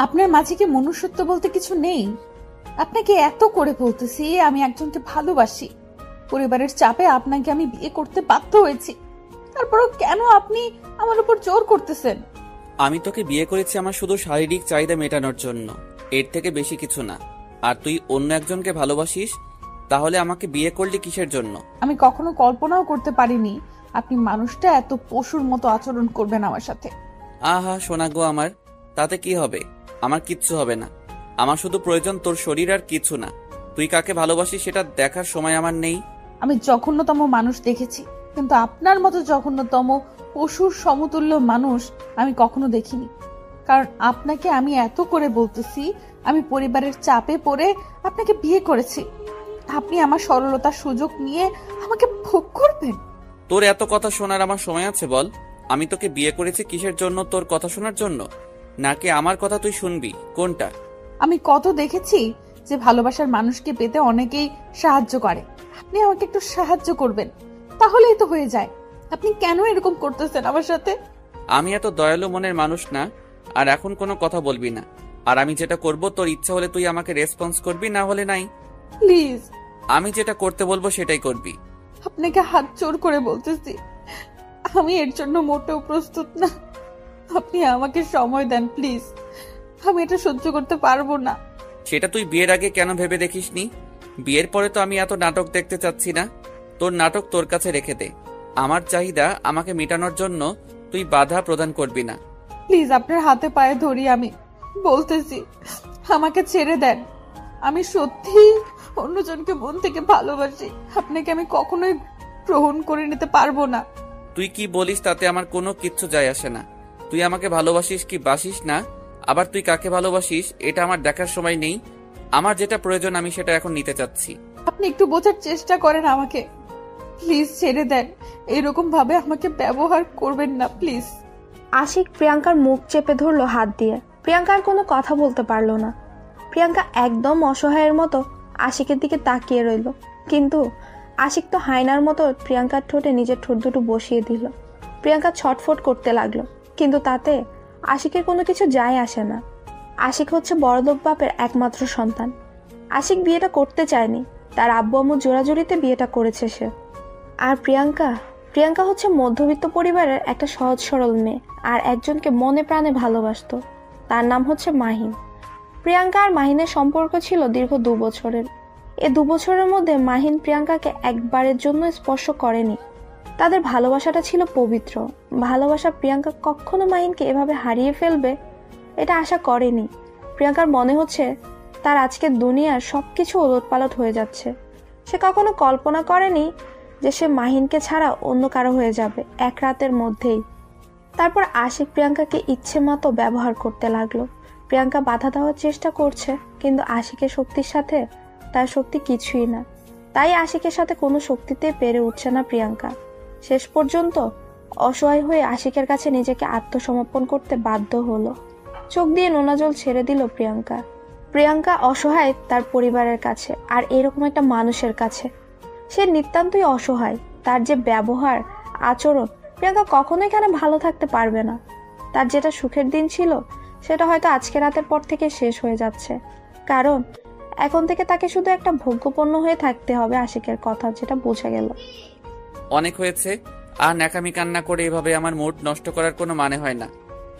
আপনার মাঝে কি মনুষ্যত্ব বলতে কিছু নেই? আপনাকে এত করে বলতেছি আমি একজনকে ভালোবাসি, পরিবারের চাপে আপনাকে আমি বিয়ে করতে বাধ্য হয়েছি, তারপরও কেন আপনি আমার উপর জোর করতেছেন? আমি তোকে বিয়ে করেছি আমার শুধু শারীরিক চাহিদা মেটানোর জন্য, এর থেকে বেশি কিছু না। আর তুই অন্য একজনকে ভালোবাসিস, তাহলে আমাকে বিয়ে করলি কিসের জন্য? আমি কখনো কল্পনাও করতে পারিনি আপনি মানুষটা এত পশুর মতো আচরণ করবেন আমার সাথে। আহা সোনা গো আমার, তাতে কি হবে? আমার কিচ্ছু হবে না। আমার শুধু প্রয়োজন তোর শরীর, আর কিছু না। তুই কাকে ভালোবাসিস সেটা দেখার সময় আমার নেই। আমি জঘন্যতম মানুষ দেখেছি, কিন্তু আপনার মতো জঘন্যতম পশুর সমতুল্য মানুষ আমি কখনো দেখিনি। কারণ আপনাকে আমি এত করে বলতেছি আমি পরিবারের চাপে পড়ে আপনাকে বিয়ে করেছি, আপনি আমার সরলতার সুযোগ নিয়ে আমাকে ভোগ করবেন? তোর এত কথা শোনার আমার সময় আছে বল? আমি তোকে বিয়ে করেছি কিসের জন্য? তোর কথা শোনার জন্য, নাকি আমার কথা তুই শুনবি? কোনটা? আমি কত দেখেছি যে ভালোবাসার মানুষকে পেতে অনেকেই সাহায্য করে, আপনি আমাকে একটু সাহায্য করবেন, তাহলেই তো হয়ে যায়। আপনি কেন এরকম করতেছেন আমার সাথে? আমি এত দয়ালু মনের মানুষ না। আর এখন কোনো কথা বলবি না। আর আমি যেটা করব, তোর ইচ্ছা হলে তুই আমাকে রেসপন্স করবি, না হলে নাই। প্লিজ, আমি যেটা করতে বলবো সেটাই করবি। আপনাকে হাত জোর করে বলতেছি, আমি এর জন্য মোটেও প্রস্তুত না। আপনি আমাকে সময় দেন প্লিজ, আমি এটা সহ্য করতে পারবো না। সেটা তুই বিয়ের আগে কেন ভেবে দেখিসনি? বিয়ের পরে তো আমি এত নাটক দেখতে চাচ্ছি না। তোর নাটক তোর কাছে রেখে দে। আমার চাহিদা আমাকে মেটানোর জন্য তুই বাধা প্রদান করবি না। প্লিজ আপনার হাতে পায়ে ধরি, আমি বলতেছি আমাকে ছেড়ে দেন। আমি সত্যি অন্যজনকে মন থেকে ভালোবাসি, আপনাকে আমি কখনোই গ্রহণ করে নিতে পারবো না। তুই কি বলিস তাতে আমার কোনো কিচ্ছু যায় আসে না। তুই আমাকে ভালোবাসিস কি বাসিস না, আবার তুই কাকে ভালোবাসিস এটা আমার দেখার সময় নেই। আমার যেটা প্রয়োজন আমি সেটা এখন নিতে চাচ্ছি। আপনি একটু বোঝার চেষ্টা করেন আমাকে, প্লিজ ছেড়ে দেন। এরকম ভাবে আমাকে ব্যবহার করবেন না প্লিজ। আশিক প্রিয়াঙ্কার মুখ চেপে ধরলো হাত দিয়ে। প্রিয়াঙ্কা আর কোনো কথা বলতে পারলো না। প্রিয়াঙ্কা একদম অসহায়ের মতো আশিকের দিকে তাকিয়ে রইল, কিন্তু আশিক তো হায়নার মতো প্রিয়াঙ্কার ঠোঁটে নিজের ঠোঁট দুটো বসিয়ে দিল। প্রিয়াঙ্কা ছটফট করতে লাগলো, কিন্তু তাতে আশিকের কোনো কিছু যায় আসে না। আশিক হচ্ছে বড়লোক বাপের একমাত্র সন্তান। আশিক বিয়েটা করতে চায়নি, তার আব্বু আম্মু জোরাজুরিতে বিয়েটা করেছে সে। আর প্রিয়াঙ্কা হচ্ছে মধ্যবিত্ত পরিবারের একটা সহজ সরল মেয়ে, আর একজনকে মনে প্রাণে ভালোবাসতো। তার নাম হচ্ছে মাহিন। প্রিয়াঙ্কা আর মাহিনের সম্পর্ক ছিল দীর্ঘ 2 বছরের। এ 2 বছরের মধ্যে মাহিন প্রিয়াঙ্কাকে একবারের জন্য স্পর্শ করেনি। তাদের ভালোবাসাটা ছিল পবিত্র। ভালোবাসা প্রিয়াঙ্কা কখনো মাহিনকে এভাবে হারিয়ে ফেলবে এটা আশা করেনি। প্রিয়াঙ্কার মনে হচ্ছে তার আজকের দুনিয়ার সবকিছু ওলটপালট হয়ে যাচ্ছে। সে কখনো কল্পনা করেনি যে সে মাহিনকে ছাড়া অন্য কারো হয়ে যাবে এক রাতের মধ্যেই। তারপর আশিক প্রিয়াঙ্কাকে ইচ্ছে মতো ব্যবহার করতে লাগলো। প্রিয়াঙ্কা বাধা দেওয়ার চেষ্টা করছে, কিন্তু আশিকের শক্তির সাথে তার শক্তি কিছুই না। তাই আশিকের সাথে কোনো শক্তিতে পেরে উঠছে না প্রিয়াঙ্কা। শেষ পর্যন্ত অসহায় হয়ে আশিকের কাছে নিজেকে আত্মসমর্পণ করতে বাধ্য হলো। চোখ দিয়ে নোনা জল ছেড়ে দিল প্রিয়াঙ্কা অসহায় তার পরিবারের কাছে, আর এরকম একটা মানুষের কাছে। সে নিতান্তই অসহায়। তার যে ব্যবহার আচরণ, প্রিয়াঙ্কা কখনো এখানে ভালো থাকতে পারবে না। তার যেটা সুখের দিন ছিল সেটা হয়তো আজকে রাতের পর থেকে শেষ হয়ে যাচ্ছে, কারণ এখন থেকে তাকে শুধু একটা ভোগ্যপণ্য হয়ে থাকতে হবে আশিকের কথা, যেটা বোঝা গেল। অনেক হয়েছে, আর ন্যাকামি কান্না করে এভাবে আমার মুড নষ্ট করার কোনো মানে হয় না।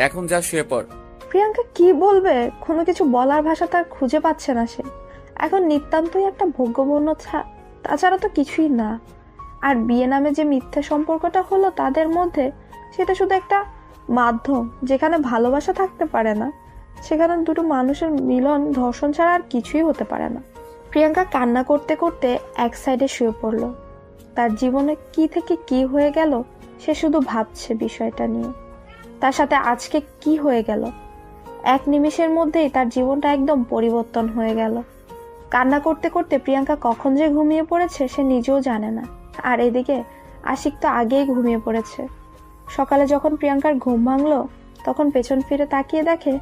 এখন যা শুয়ে পড়। প্রিয়াঙ্কা কি বলবে, কোনো কিছু বলার ভাষা তার খুঁজে পাচ্ছে না সে। এখন নিতান্তই একটা ভোগ্যপণ্য, তাছাড়া তো কিছুই না। আর বিয়ে নামে যে মিথ্যে সম্পর্কটা হলো তাদের মধ্যে, সেটা শুধু একটা মাধ্যম যেখানে ভালোবাসা থাকতে পারে না। সেখানে দুটো মানুষের মিলন ধর্ষণ ছাড়া আর কিছুই হতে পারে না। প্রিয়াঙ্কা কান্না করতে করতে এক সাইডে শুয়ে পড়ল। তার জীবনে কি থেকে কি হয়ে গেল সে শুধু ভাবছে বিষয়টা নিয়ে। তার সাথে আজকে কি হয়ে গেল, এক নিমেষের মধ্যেই তার জীবনটা একদম পরিবর্তন হয়ে গেল। কান্না করতে করতে প্রিয়াঙ্কা কখন যে ঘুমিয়ে পড়েছে সে নিজেও জানে না। আর এদিকে আশিক তো আগেই ঘুমিয়ে পড়েছে। সকালে যখন প্রিয়াঙ্কার ঘুম ভাঙলো তখন পেছন ফিরে তাকিয়ে দেখে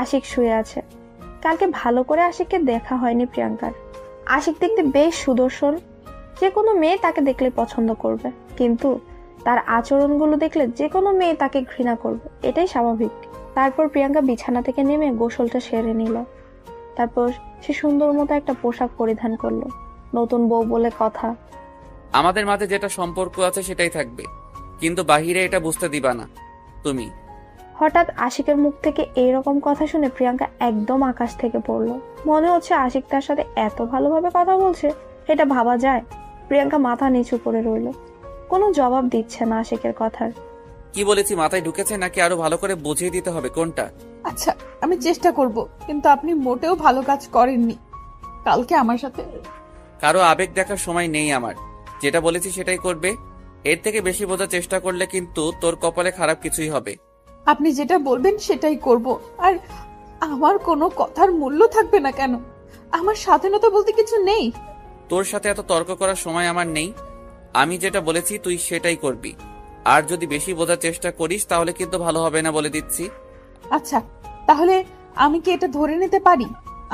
আশিক শুয়ে আছে। কালকে ভালো করে আশিককে দেখা হয়নি প্রিয়াঙ্কার। আশিক দেখতে বেশ সুদর্শন, যে কোনো মেয়ে তাকে দেখলে পছন্দ করবে, কিন্তু তার আচরণগুলো দেখলে যে কোনো মেয়ে তাকে ঘৃণা করবে, এটাই স্বাভাবিক। তারপর প্রিয়াঙ্কা বিছানা থেকে নেমে গোসলটা সেরে নিল। তারপর সে সুন্দর মতো একটা পোশাক পরিধান করলো। নতুন বউ বলে কথা, আমাদের মাঝে যেটা সম্পর্ক আছে সেটাই থাকবে, কিন্তু বাহিরে এটা বুঝতে দিবা না তুমি। হঠাৎ আশিকের মুখ থেকে এইরকম কথা শুনে প্রিয়াঙ্কা একদম আকাশ থেকে পড়লো। মনে হচ্ছে আশিক তার সাথে এত ভালোভাবে কথা বলছে, এটা ভাবা যায়? প্রিয়াঙ্কা মাথা নিচু করে রইল, কোনো জবাব দিচ্ছে না আশিকের কথার। কি বলেছি মাথায় ঢুকেছে নাকি আরো ভালো করে বুঝিয়ে দিতে হবে কোনটা? আচ্ছা, আমি চেষ্টা করব, কিন্তু আপনি মোটেও ভালো কাজ করেননি কালকে আমার সাথে। কারো আবেগ দেখার সময় নেই আমার, যেটা বলেছি সেটাই করবে। এর থেকে বেশি বোঝার চেষ্টা করলে কিন্তু তোর কপালে খারাপ কিছুই হবে। আপনি যেটা বলবেন সেটাই করব। আর আমার কোনো কথার মূল্য থাকবে না কেন? আমার স্বাধীনতা বলতে কিছু নেই। তোর সাথে এত তর্ক করার সময় আমার নেই। আমি যেটা বলেছি তুই সেটাই করবি। আর যদি বেশি বোঝার চেষ্টা করিস তাহলে কিন্তু ভালো হবে না, বলে দিচ্ছি। আচ্ছা, তাহলে আমি কি এটা ধরে নিতে পারি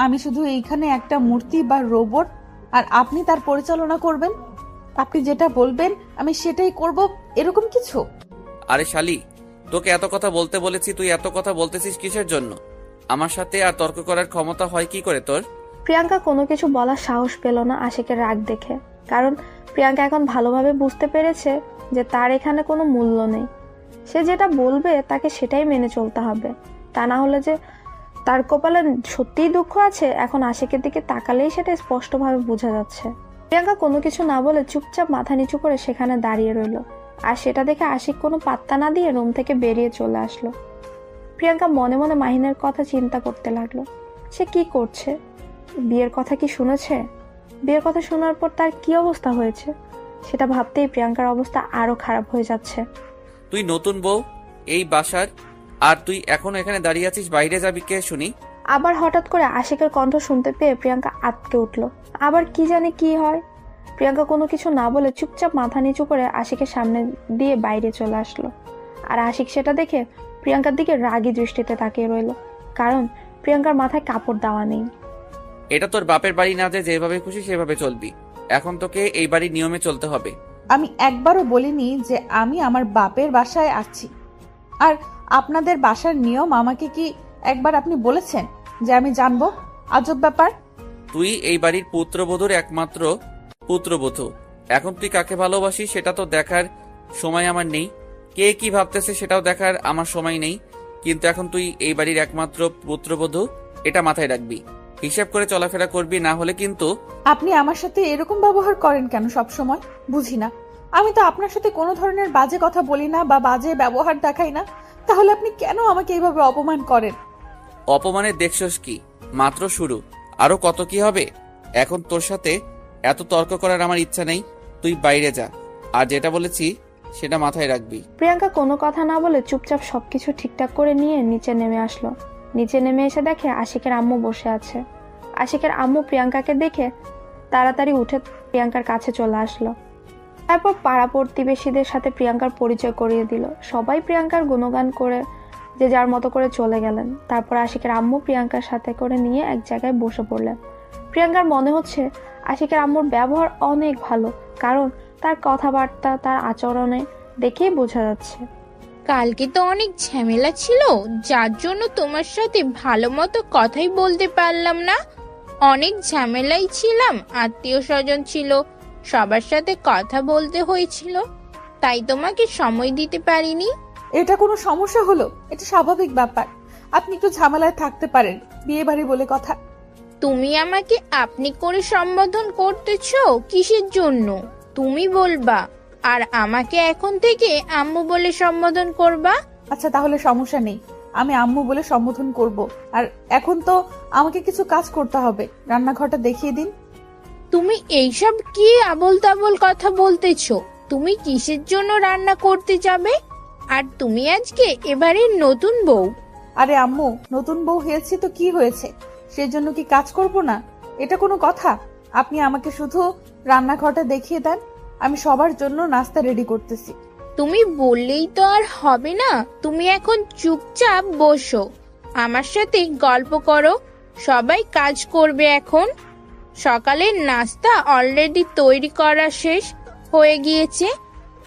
আমি শুধু এইখানে একটা মূর্তি বা রোবট, আর আপনি তার পরিচালনা করবেন? আপনি যেটা বলবেন আমি সেটাই করব, এরকম কিছু? আরে শালি, তোকে এত কথা বলতে বলেছি, তুই এত কথা বলতেছিস কিসের জন্য? আমার সাথে আর তর্ক করার ক্ষমতা হয় কি করে তোর? প্রিয়াঙ্কা কোনো কিছু বলার সাহস পেল না আশিকের রাগ দেখে, কারণ প্রিয়াঙ্কা এখন ভালোভাবে বুঝতে পেরেছে যে তার এখানে কোনো মূল্য নেই। সে যেটা বলবে তাকে সেটাই মেনে চলতে হবে, তা না হলে যে তার কপালে সত্যিই দুঃখ আছে এখন আশিকের দিকে তাকালেই সেটা স্পষ্টভাবে বোঝা যাচ্ছে। প্রিয়াঙ্কা কোনো কিছু না বলে চুপচাপ মাথা নিচু করে সেখানে দাঁড়িয়ে রইল, আর সেটা দেখে আশিক কোনো পাত্তা না দিয়ে রুম থেকে বেরিয়ে চলে আসলো। প্রিয়াঙ্কা মনে মনে মাহিনের কথা চিন্তা করতে লাগলো। সে কি করছে? বিয়ের কথা কি শুনেছে? বিয়ের কথা শোনার পর তার কি অবস্থা হয়েছে সেটা ভাবতেই প্রিয়াঙ্কার অবস্থা আরো খারাপ হয়ে যাচ্ছে। তুই নতুন বউ এই বাসার, আর তুই এখনো এখানে দাঁড়িয়ে আছিস, বাইরে যাবি কে শুনি? আবার হঠাৎ করে আশিকের কণ্ঠ শুনতে পেয়ে প্রিয়াঙ্কা আটকে উঠল। আবার কি জানে কি হয়। প্রিয়াঙ্কা কোনো কিছু না বলে চুপচাপ মাথা নিচু করে আশিকের সামনে দিয়ে বাইরে চলে আসলো। আর আশিক সেটা দেখে প্রিয়াঙ্কার দিকে রাগী দৃষ্টিতে তাকিয়ে রইল, কারণ প্রিয়াঙ্কার মাথায় কাপড় দেওয়া নেই। এটা তোর বাপের বাড়ি না যে যেভাবে খুশি সেভাবে চলবি। এখন তোকে এই বাড়ির নিয়মে চলতে হবে। আমি একবারও বলিনি যে আমি আমার বাপের বাসায় আছি। আর আপনাদের বাসার নিয়ম আমাকে কি একবার আপনি বলেছেন যে আমি জানবো? আজব ব্যাপার। তুই এই বাড়ির পুত্রবধূর একমাত্র পুত্রবধূ। এখন তুই কাকে ভালোবাসিস সেটা তো দেখার সময় আমার নেই, কে কি ভাবতেছে সেটাও দেখার আমার সময় নেই। কিন্তু এখন তুই এই বাড়ির একমাত্র পুত্রবধূ, এটা মাথায় রাখবি। হিসাব করে চলাফেরা করবি, না হলে কিন্তু। আপনি আমার সাথে এরকম ব্যবহার করেন কেন সব সময়? বুঝি না। আমি তো আপনার সাথে কোনো ধরনের বাজে কথা বলি না বা বাজে ব্যবহার দেখাই না, তাহলে আপনি কেন আমাকে এইভাবে অপমান করেন? অপমানের দেখছস কি? মাত্র শুরু, আরো কত কি হবে। এখন তোর সাথে এত তর্ক করার আমার ইচ্ছা নেই। তুই বাইরে যা, আর যেটা বলেছি সেটা মাথায় রাখবি। প্রিয়াঙ্কা কোনো কথা না বলে চুপচাপ সবকিছু ঠিকঠাক করে নিয়ে নিচে নেমে আসলো। নিচে নেমে এসে দেখে আশিকের আম্মু বসে আছে। আশিকের আম্মু প্রিয়াঙ্কাকে দেখে তাড়াতাড়ি উঠে প্রিয়াঙ্কার কাছে চলে আসলো। তারপর পাড়া প্রতিবেশীদের সাথে প্রিয়াঙ্কার পরিচয় করিয়ে দিল। সবাই প্রিয়াঙ্কার গুণগান করে যে যার মতো করে চলে গেলেন। তারপর আশিকের আম্মু প্রিয়াঙ্কার সাথে করে নিয়ে এক জায়গায় বসে পড়লেন। প্রিয়াঙ্কার মনে হচ্ছে আশিকের আম্মুর ব্যবহার অনেক ভালো, কারণ তার কথাবার্তা তার আচরণে দেখেই বোঝা যাচ্ছে। কালকে তো অনেক ঝামেলা ছিল, যার জন্য তোমার সাথে ভালো মতো কথাই বলতে পারলাম না। অনেক ঝামেলাই ছিলাম, আত্মীয় স্বজন ছিল, সবার সাথে কথা বলতে হয়েছিল, তাই তোমাকে সময় দিতে পারিনি। এটা কোনো সমস্যা হলো? এটা স্বাভাবিক ব্যাপার। আপনি একটু ঝামেলায় থাকতে পারেন, বিয়ে বাড়ি বলে কথা। তুমি আমাকে আপনি করে সম্বোধন করতেছো কিসের জন্য? তুমি বলবা, আর আমাকে এখন থেকে আম্মু বলে সম্বোধন করবা। আচ্ছা, তাহলে সমস্যা নেই, আমি আম্মু বলে সম্বোধন করব। আর এখন তো আমাকে কিছু কাজ করতে হবে, রান্নাঘরটা দেখিয়ে দিন। তুমি এইসব কি আবোল তাবোল কথা বলতেছো? তুমি কিসের জন্য রান্না করতে যাবে? আর তুমি আজকে এবারে নতুন বউ। আরে আম্মু, নতুন বউ হয়েছি তো কি হয়েছে, সেজন্য কি কাজ করব না? এটা কোনো কথা? আপনি আমাকে শুধু রান্নাঘরটা দেখিয়ে দেন, আমি সবার জন্য নাস্তা রেডি করতেছি। তুমি বললেই তো আর হবে না। তুমি এখন চুপচাপ বসো, আমার সাথে গল্প করো। সবাই কাজ করবে এখন। সকালের নাস্তা অলরেডি তৈরি করা শেষ হয়ে গিয়েছে,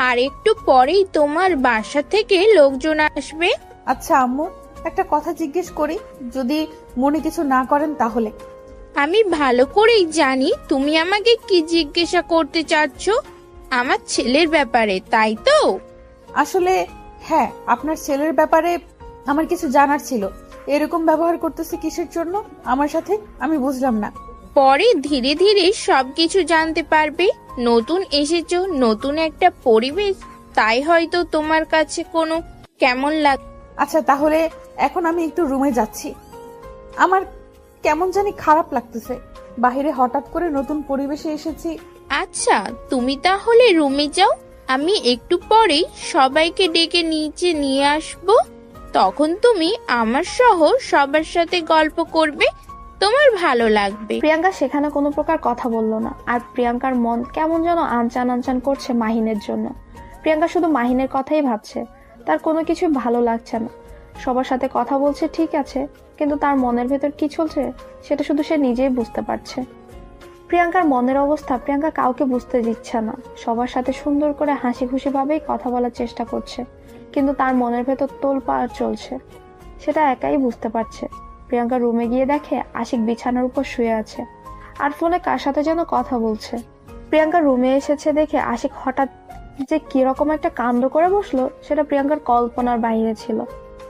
আর একটু পরেই তোমার বাসা থেকে লোকজন আসবে। আচ্ছা আম্মু, একটা কথা জিজ্ঞেস করি, যদি মনে কিছু না করেন তাহলে। আমি ভালো করেই জানি তুমি আমাকে কি জিজ্ঞাসা করতে চাচ্ছ। আমার ছেলের ব্যাপারে, তাই তো? আসলে হ্যাঁ, আপনার ছেলের ব্যাপারে আমার কিছু জানার ছিল। এরকম ব্যবহার করতেছে কিসের জন্য আমার সাথে, আমি বুঝলাম না। পরে ধীরে ধীরে সবকিছু জানতে পারবে। নতুন এসেছো, নতুন একটা পরিবেশ, তাই হয়তো তোমার কাছে কোনো কেমন লাগ। আচ্ছা, তাহলে এখন আমি একটু রুমে যাচ্ছি। আমার কেমন জানি খারাপ লাগতেছে। বাইরে হঠাৎ করে নতুন পরিবেশে এসেছি। আচ্ছা, তুমি তাহলে রুমে যাও। আমি একটু পরেই সবাইকে ডেকে নিচে নিয়ে আসব। তখন তুমি আমার সহ সবার সাথে গল্প করবে, তোমার ভালো লাগবে। প্রিয়াঙ্কা সেখানে কোনো প্রকার কথা বলল না। আর প্রিয়াঙ্কার মন কেমন যেন আনচান আনচান করছে মাহিনের জন্য। প্রিয়াঙ্কা শুধু মাহিনের কথাই ভাবছে। তার কোনো কিছুই ভালো লাগছে না। সবার সাথে কথা বলছে ঠিক আছে, কিন্তু তার মনের ভেতর কি চলছে সেটা শুধু সে নিজেই বুঝতে পারছে। প্রিয়াঙ্কার মনের অবস্থা প্রিয়াঙ্কা কাউকে বুঝতে দিচ্ছে না। সবার সাথে সুন্দর করে হাসি খুশি ভাবেই কথা বলার চেষ্টা করছে, কিন্তু তার মনের ভেতর তোলপাড় চলছে, সেটা একাই বুঝতে পারছে। প্রিয়াঙ্কা রুমে গিয়ে দেখে আশিক বিছানার উপর শুয়ে আছে আর ফোনে কার সাথে যেন কথা বলছে। প্রিয়াঙ্কা রুমে এসেছে দেখে আশিক হঠাৎ যে কিরকম একটা কাণ্ড করে বসলো সেটা প্রিয়াঙ্কার কল্পনার বাইরে ছিল।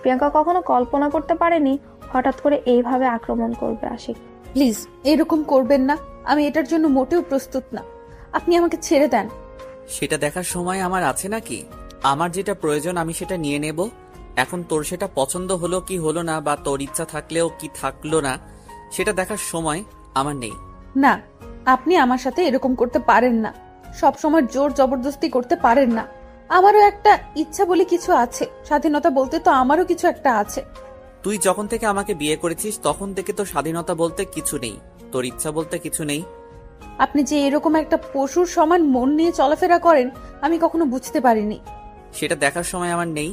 প্রিয়াঙ্কা কখনো কল্পনা করতে পারেনি হঠাৎ করে এইভাবে আক্রমণ করবে আশিক। প্লিজ এরকম করবেন না, আমি এটার জন্য মোটেও প্রস্তুত না। আপনি আমাকে ছেড়ে দেন। সেটা দেখার সময় আমার আছে নাকি? আমার যেটা প্রয়োজন আমি সেটা নিয়ে নেব। এখন তোর সেটা পছন্দ হলো কি হলো না, বা তোর ইচ্ছা থাকলেও কি থাকলো না, সেটা দেখার সময় আমার নেই। না, আপনি আমার সাথে এরকম করতে পারেন না। সব সময় জোর জবরদস্তি করতে পারেন না। আমারও একটা ইচ্ছা বলে কিছু আছে, স্বাধীনতা বলতে তো আমারও কিছু একটা আছে। তুই যখন থেকে আমাকে বিয়ে করেছিস তখন থেকে তোর স্বাধীনতা বলতে কিছু নেই, তোর ইচ্ছা বলতে কিছু নেই। আপনি যে এরকম একটা পশুর সমান মন নিয়ে চলাফেরা করেন আমি কখনো বুঝতে পারিনি। সেটা দেখার সময় আমার নেই।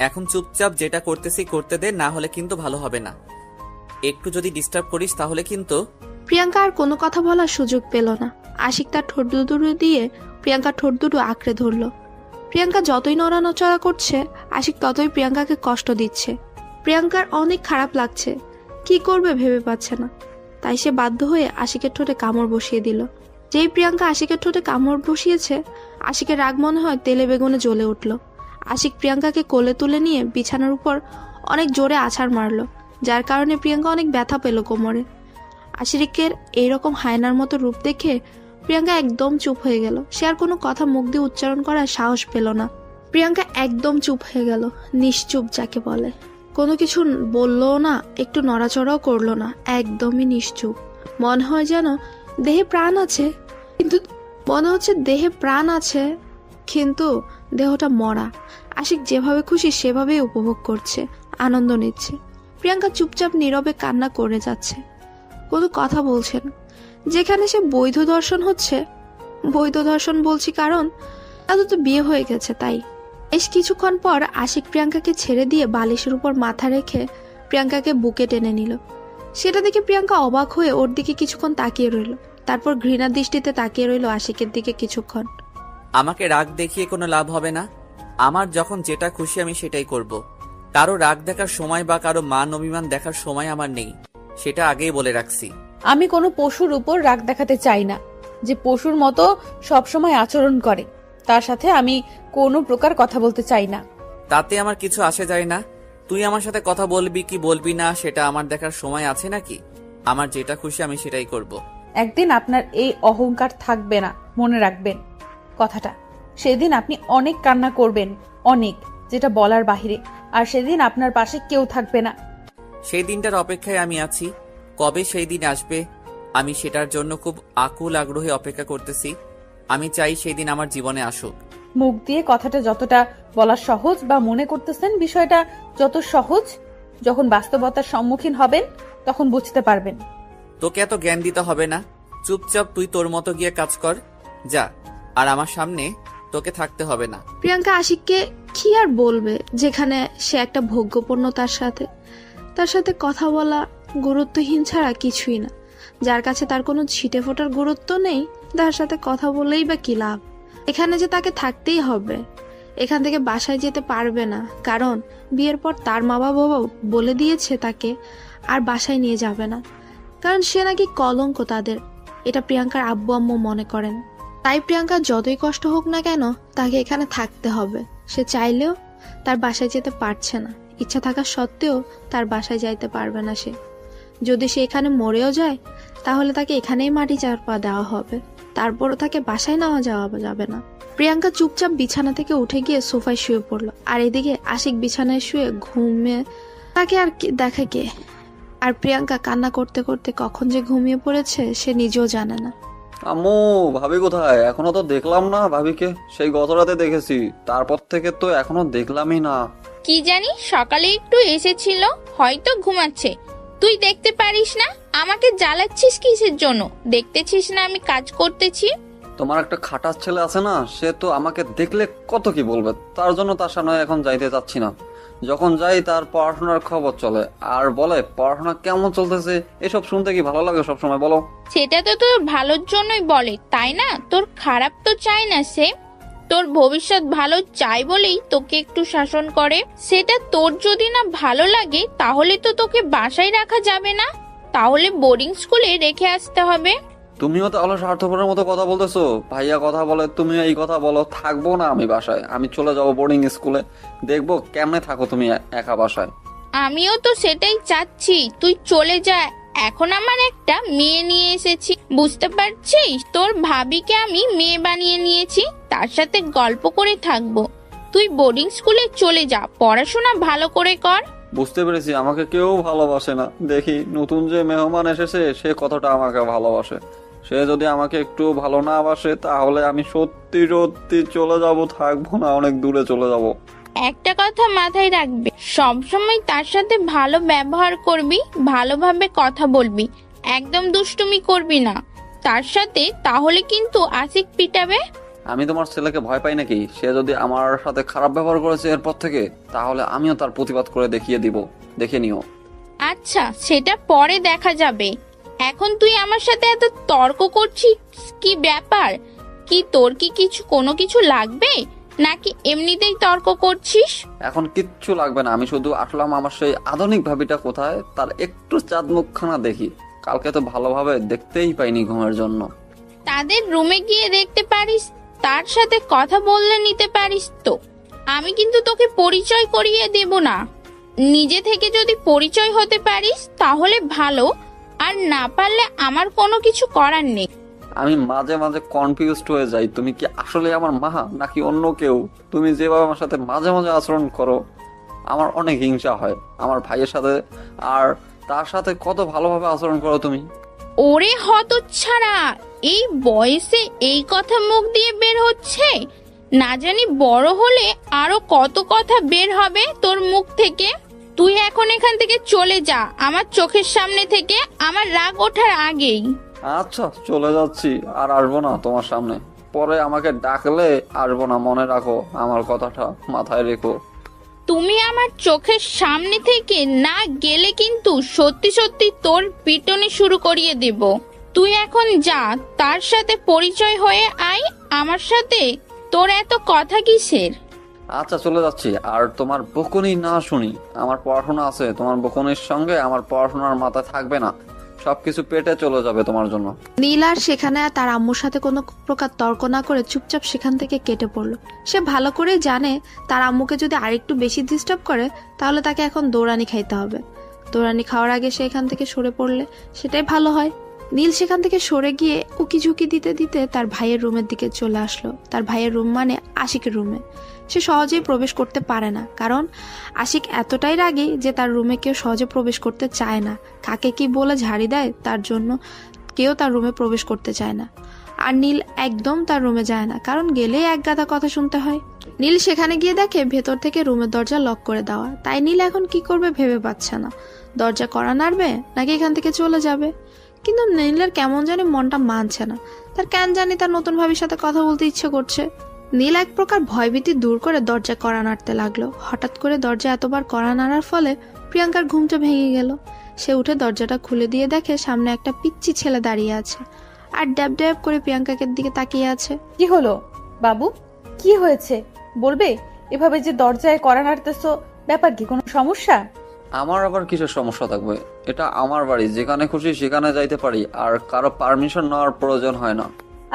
এখন চুপচাপ যেটা করতেছি করতে দে, না হলে কিন্তু ভালো হবে না। একটু যদি ডিস্টার্ব করিস তাহলে কিন্তু। প্রিয়াঙ্কা আর কোনো কথা বলার সুযোগ পেল না। আশিক তার ঠোঁট দুটো দিয়ে প্রিয়াঙ্কার ঠোঁট দুটো আঁকড়ে ধরলো। প্রিয়াঙ্কা যতই নড়ানচড়া করছে আশিক ততই প্রিয়াঙ্কাকে কষ্ট দিচ্ছে। প্রিয়াঙ্কার অনেক খারাপ লাগছে, কি করবে ভেবে পাচ্ছে না। তাই সে বাধ্য হয়ে আশিকের ঠোঁটে কামড় বসিয়ে দিল। যেই প্রিয়াঙ্কা আশিকের ঠোঁটে কামড় বসিয়েছে আশিকের রাগ মনে হয় তেলে বেগুনে জ্বলে উঠল। আশিক প্রিয়াঙ্কাকে কোলে তুলে নিয়ে বিছানার উপর অনেক জোরে আছাড় মারলো, যার কারণে প্রিয়াঙ্কা অনেক ব্যথা পেল কোমরে। আশিকের এইরকম হায়নার মতো রূপ দেখে প্রিয়াঙ্কা একদম চুপ হয়ে গেল। সে আর কোনো কথা মুখ দিয়ে উচ্চারণ করার সাহস পেল না। প্রিয়াঙ্কা একদম চুপ হয়ে গেল, নিশ্চুপ যাকে বলে। কোনো কিছু বললো না, একটু নড়াচড়াও করলো না, একদমই নিশ্চুপ। মনে হয় যেন দেহে প্রাণ আছে, কিন্তু দেহটা মরা। আশিক যেভাবে খুশি সেভাবেই উপভোগ করছে, আনন্দ নিচ্ছে। প্রিয়াঙ্কা চুপচাপ নীরবে কান্না করে যাচ্ছে, কোনো কথা বলছে না। যেখানে সে বৈধ দর্শন হচ্ছে, বৈধ দর্শন বলছি কারণ তাদের তো বিয়ে হয়ে গেছে তাই। বেশ কিছুক্ষণ পর আশিক প্রিয়াঙ্কাকে ছেড়ে দিয়ে বালিশের উপর মাথা রেখে প্রিয়াঙ্কাকে বুকে টেনে নিল। সেটা দেখে প্রিয়াঙ্কা অবাক হয়ে ওর দিকে কিছুক্ষণ তাকিয়ে রইল, তারপর ঘৃণার দৃষ্টিতে তাকিয়ে রইল আশিকের দিকে কিছুক্ষণ। আমাকে রাগ দেখিয়ে কোনো লাভ হবে না। আমার যখন যেটা খুশি আমি সেটাই করব। কারো রাগ দেখার সময় বা কারো মান অভিমান দেখার সময় আমার নেই, সেটা আগেই বলে রাখছি। আমি কোনো পশুর উপর রাগ দেখাতে চাই না, যে পশুর মতো সবসময় আচরণ করে তার সাথে আমি কোনো প্রকার কথা বলতে চাই না। তাতে আমার কিছু আসে যায় না। তুই আমার সাথে কথা বলবি কি বলবি না সেটা আমার দেখার সময় আছে নাকি? আমার যেটা খুশি আমি সেটাই করব। একদিন আপনার এই অহংকার থাকবে না, মনে রাখবেন কথাটা। সেদিন আপনি অনেক কান্না করবেন, অনেক, যেটা বলার বাহিরে। আর সেদিন আপনার পাশে কেউ থাকবে না। সেই দিনটার অপেক্ষায় আমি আছি। কবে সেই দিন আসবে আমি সেটার জন্য খুব আকুল আগ্রহে অপেক্ষা করতেছি। আমি চাই সেই দিন আমার জীবনে আসুক। মুখ দিয়ে কথাটা যতটা বলা সহজ বা মনে করতেছেন বিষয়টা যত সহজ, যখন বাস্তবতার সম্মুখীন হবেন তখন বুঝতে পারবেন। তোকে এত জ্ঞান দিতে হবে না, চুপচাপ তুই তোর মতো গিয়ে কাজ কর যা, আর আমার সামনে তোকে থাকতে হবে না। প্রিয়াঙ্কা আশিককে কি আর বলবে, যেখানে সে একটা ভোগ্যপূর্ণ, তার সাথে কথা বলা গুরুত্বহীন ছাড়া কিছুই না। যার কাছে তার কোনো ছিটে ফোটার গুরুত্ব নেই, তার সাথে কথা বলেই বা কি লাভ? এখানে যে তাকে থাকতেই হবে এখান থেকে বাসায় যেতে পারবে না, কারণ বিয়ের পর তার মা বাবা বলে দিয়েছে তাকে আর বাসায় নিয়ে যাবে না, কারণ সে নাকি কলঙ্ক তাদের। এটা প্রিয়াঙ্কার আব্বু আম্মু মনে করেন। তাই প্রিয়াঙ্কা যতই কষ্ট হোক না কেন তাকে এখানে থাকতে হবে। সে চাইলেও তার বাসায় যেতে পারছে না, ইচ্ছা থাকা সত্ত্বেও তার বাসায় যাইতে পারবে না সে। যদি সে এখানে মরেও যায় তাহলে তাকে এখানেই মাটি চাপা দেওয়া হবে, তারপরও তাকে বাসায় নেওয়া যাওয়া যাবে না। প্রিয়াঙ্কা চুপচাপ বিছানা থেকে উঠে গিয়ে সোফায় শুয়ে পড়লো, আর এদিকে আশিক বিছানায় শুয়ে ঘুমিয়ে তাকে আর দেখে কে। আর প্রিয়াঙ্কা কান্না করতে করতে কখন যে ঘুমিয়ে পড়েছে সে নিজেও জানে না। আম্মু, ভাবি কোথায়? এখনো তো দেখলাম না ভাবিকে। সেই গত রাতে দেখেছি, তারপর থেকে তো এখনো দেখলামই না। কি জানি, সকালে একটু এসেছিল, হয়তো ঘুমাচ্ছে। তুই দেখতে পারিস না? আমাকে জ্বালাচ্ছিস কিসের জন্য? দেখতেছিস না আমি কাজ করতেছি? তোমার একটা খাটাস ছেলে আছে না, সে তো আমাকে দেখলে কত কি বলবে, তার জন্য তার সামনে এখন যাইতে চাচ্ছি না। যখন যাই তার পড়াশোনার খবর চলে আর বলে পড়াশোনা কেমন চলতেছে। এসব শুনতে কি ভালো লাগে সবসময় বলো? সেটা তো তোর ভালোর জন্যই বলে, তাই না? তোর খারাপ তো চায় না সে, তোর ভবিষ্যৎ ভালো চাই বলেই তোকে একটু শাসন করে। সেটা তোর যদি না ভালো লাগে তাহলে তো তোকে বাসায় রাখা যাবে না, তাহলে বোর্ডিং স্কুলে রেখে আসতে হবে। তুমিও তাহলে স্বার্থপরের মতো কথা বলতেছো। ভাইয়া কথা বলে, তুমিও এই কথা বলো। থাকবো না আমি বাসায়, আমি চলে যাবো বোর্ডিং স্কুলে। দেখবো কেমনে থাকো তুমি একা বাসায়। আমিও তো সেটাই চাচ্ছি, তুই চলে যা। এখন আমার একটা মেয়ে নিয়ে এসেছি, বুঝতে পারছিস? তোর ভাবিকে আমি মেয়ে বানিয়ে নিয়েছি, তার সাথে গল্প করে থাকবো। তুই বোর্ডিং স্কুলে চলে যা, পড়াশোনা ভালো করে কর। বুঝতে পেরেছি, আমাকে কেউ ভালোবাসে না। দেখি নতুন যে মেহমান এসেছে সে কতটা আমাকে ভালোবাসে। সে যদি আমাকে একটু ভালো না বাসে তাহলে আমি সত্যি সত্যি চলে যাব, থাকবো না, অনেক দূরে চলে যাব। একটা কথা মাথায় রাখবে, সবসময় তার সাথে ভালো ব্যবহার করবি, ভালোভাবে কথা বলবি, একদম দুষ্টুমি করবি না তার সাথে, তাহলে কিন্তু আশিক পিটাবে। আমি তোমার ছেলেকে ভয় পাই নাকি? সে যদি আমার সাথে খারাপ ব্যবহার করেছে এরপর থেকে, তাহলে আমিও তার প্রতিবাদ করে দেখিয়ে দিব, দেখে নিও। আচ্ছা, সেটা পরে দেখা যাবে। এখন তুই আমার সাথে এত তর্ক করছিস, কি ব্যাপার? কি তোর কি কোনো কিছু লাগবে, নাকি এমনিতেই তর্ক করছিস? এখন কিচ্ছু লাগবে না, আমি শুধু আসলাম আমার সেই আধুনিক ভাবিটা কোথায় তার একটু চাঁদ মুখখানা দেখি। কালকে তো ভালোভাবে দেখতেই পাইনি ঘুমের জন্য। তাদের রুমে গিয়ে দেখতে পারিস, তার সাথে কথা বললে নিতে পারিস তো। আমি কিন্তু তোকে পরিচয় করিয়ে দেব না। নিজে থেকে যদি পরিচয় হতে পারিস তাহলে ভালো, আর না পারলে আমার কোনো কিছু করার নেই। আমি মাঝে মাঝে কনফিউজড হয়ে যাই, তুমি কি আসলে আমার মা নাকি অন্য কেউ? তুমি যেভাবে আমার সাথে মাঝে মাঝে আচরণ করো আমার অনেক হিংসা হয়। আমার ভাইয়ের সাথে আর তার সাথে কত ভালোভাবে আচরণ করো তুমি। ওরে হতচ্ছাড়া, এই বয়সে এই কথা মুখ দিয়ে বের হচ্ছে? না জানি বড় হলে আরো কত কথা বের হবে তোর মুখ থেকে। তুই এখন এখান থেকে চলে যা, আমার চোখের সামনে থেকে, আমার রাগ ওঠার আগেই। আচ্ছা, চলে যাচ্ছি, আর আসবো না তোমার সামনে। পরে আমাকে ডাকলে আসবো না, মনে রাখো আমার কথাটা, মাথায় রেখো। তুমি আমার চোখের সামনে থেকে না গেলে কিন্তু সত্যি সত্যি তোর পিটনি শুরু করিয়ে দেব। তুই এখন যা, তার সাথে পরিচয় হয়ে আয় আমার সাথে। তোর এত কথা কিসের? আচ্ছা, চলে যাচ্ছি। আর তোমার বকুনি না শুনি, আমার পড়াশোনা আছে। তোমার বকুনির সঙ্গে আমার পড়াশোনার মাথা থাকবে না, সবকিছু পেটে চলে যাবে তোমার জন্য। নীল আর সেখানে আর তার আম্মুর সাথে কোনো প্রকার তর্ক না করে চুপচাপ সেখান থেকে কেটে পড়লো। সে ভালো করেই জানে তার আম্মুকে যদি আরেকটু বেশি ডিস্টার্ব করে তাহলে তাকে এখন দৌড়ানি খাইতে হবে। দৌড়ানি খাওয়ার আগে সে এখান থেকে সরে পড়লে সেটাই ভালো হয়। নীল সেখান থেকে সরে গিয়ে উকি ঝুঁকি দিতে দিতে তার ভাইয়ের রুমের দিকে চলে আসলো। তার ভাইয়ের রুম মানে আশিকের রুমে। সে সহজেই প্রবেশ করতে পারে না, কারণ আশিক এতটাই রাগী যে তার রুমে কেউ সহজে প্রবেশ করতে চায় না। কাকে কি বলে ঝাড়ি দেয়, তার জন্য কেউ তার রুমে প্রবেশ করতে চায় না। আর নীল একদম তার রুমে যায় না, কারণ গেলেই এক গাদা কথা শুনতে হয়। নীল সেখানে গিয়ে দেখে ভেতর থেকে রুমের দরজা লক করে দেওয়া। তাই নীল এখন কি করবে ভেবে পাচ্ছে না। দরজা কড়া নাড়বে নাকি এখান থেকে চলে যাবে। কিন্তু নীলের কেমন জানি মনটা মানছে না। তার কেন জানি তার নতুন ভাবির সাথে কথা বলতে ইচ্ছে করছে। নীল এক প্রকার ভয়ভীতি দূর করে দরজা কড়া নাড়তে লাগলো। হঠাৎ করে দরজা এতবার কড়া নাড়ার ফলে প্রিয়াঙ্কার ঘুমটা ভেঙে গেল। সে উঠে দরজাটা খুলে দিয়ে দেখে সামনে একটা পিচ্চি ছেলে দাঁড়িয়ে আছে আর ড্যাব ড্যাব করে প্রিয়াঙ্কাকে দিকে তাকিয়ে আছে। কি হলো বাবু, কি হয়েছে? বলবে এভাবে যে দরজায় কড়া নাড়তেছো, ব্যাপার কি, কোনো সমস্যা? আমার আবার কিসের সমস্যা থাকবে? এটা আমার বাড়ি, যেখানে খুশি সেখানে যাইতে পারি, আর কারো পারমিশন নেওয়ার প্রয়োজন হয় না।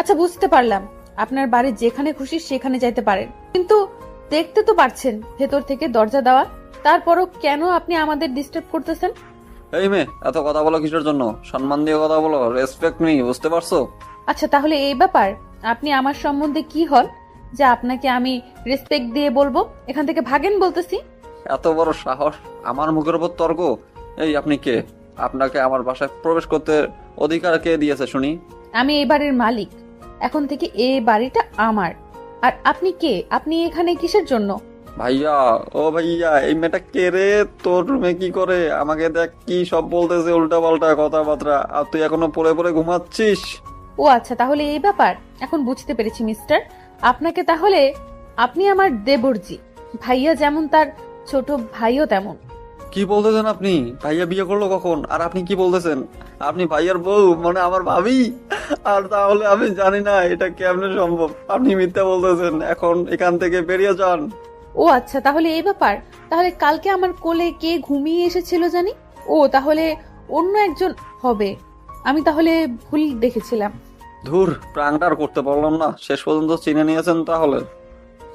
আচ্ছা, বুঝতে পারলাম আপনার বাড়ি যেখানে খুশি সেখানে যাইতে পারেন, কিন্তু দেখতে তো পারছেন ভেতর থেকে দরজা দেওয়া, তারপরও কেন আপনি আমাদের ডিস্টার্ব করতেছেন? এই মেয়ে, এত কথা বলো কিসের জন্য? সম্মান দিয়ে কথা বলো, রেসপেক্ট মি, বুঝতে পারছো? আচ্ছা, তাহলে এই ব্যাপার, আপনি আমার সম্বন্ধে কি হন যে আপনাকে আমি রেসপেক্ট দিয়ে বলবো? এখান থেকে ভাগেন বলতেছি। এত বড় সাহস, আমার মুখের উপর তর্ক! এই আপনি কে? আপনাকে আমার বাসায় প্রবেশ করতে অধিকার কে দিয়েছে শুনি? আমি এই বাড়ির মালিক, এখন থেকে এই বাড়িটা আমার। আর আপনি কে? আপনি এখানে কিসের জন্য? ভাইয়া, ও ভাইয়া, এই মেয়েটা কে রে? তোর রুমে কি করে? আমাকে দেখ কি সব বলতেছে, উল্টা পাল্টা কথাবার্তা, আর তুই এখনো পড়ে পড়ে ঘুমাচ্ছিস? ও আচ্ছা, তাহলে এই ব্যাপার, এখন বুঝতে পেরেছি মিস্টার। আপনাকে তাহলে, আপনি আমার দেবরজি, ভাইয়া যেমন তার ছোট ভাইও তেমন। কি বলতেছেন আপনি? ভাইয়া বিয়ে করলো কখন? আর আপনি কি বলতেছেন? আপনি ভাইয়ার বউ, মানে আমার ভাবি? আর তাহলে আমি জানি না এটা কেমনে সম্ভব। আপনি মিথ্যা বলতেছেন, এখন এখান থেকে বেরিয়ে যান। ও আচ্ছা, তাহলে এই ব্যাপার। তাহলে কালকে আমার কোলে কে ঘুমিয়ে এসেছিল জানি? ও তাহলে অন্য একজন হবে, আমি তাহলে ভুল দেখেছিলাম। ধুর, প্রাণটার করতে পারলাম না, শেষ পর্যন্ত চিনে নিয়েছেন তাহলে।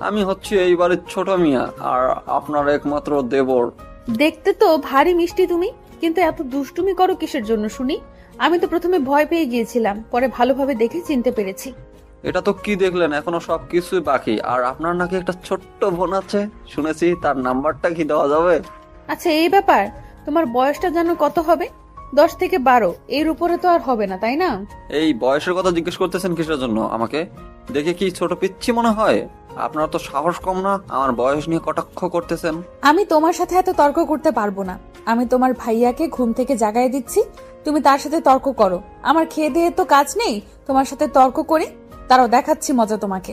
আমি হচ্ছি এই বাড়ির ছোট মিয়া, আর আপনার একমাত্র দেবর। দেখতে তো ভারী মিষ্টি তুমি, কিন্তু এত দুষ্টুমি করো কিসের জন্য শুনি? আমি তো প্রথমে ভয় পেয়ে গিয়েছিলাম, পরে ভালোভাবে দেখে চিনতে পেরেছি। এটা তো কি দেখলেন, এখনো সবকিছুই বাকি। আর আপনার নাকি একটা ছোট্ট বোন আছে শুনেছি, তার নাম্বারটা কি দেওয়া যাবে? আচ্ছা, এই ব্যাপার। তোমার বয়সটা যেন কত হবে? 10 থেকে 12, এর উপরে তো আর হবে না, তাই না? এই বয়সের কথা জিজ্ঞেস করতেছেন কিসের জন্য আমাকে? দেখে কি ছোট পিচ্ছি মনে হয়? আপনার তো সাহস কম না, আমার বয়স নিয়ে কটাক্ষ করতেছেন? আমি তোমার সাথে এত তর্ক করতে পারবো না। আমি তোমার ভাইয়াকে ঘুম থেকে জাগায় দিচ্ছি, তুমি তার সাথে তর্ক করো। আমার খেয়ে দিয়ে তো কাজ নেই তোমার সাথে তর্ক করি, তারাও দেখাচ্ছি মজা তোমাকে।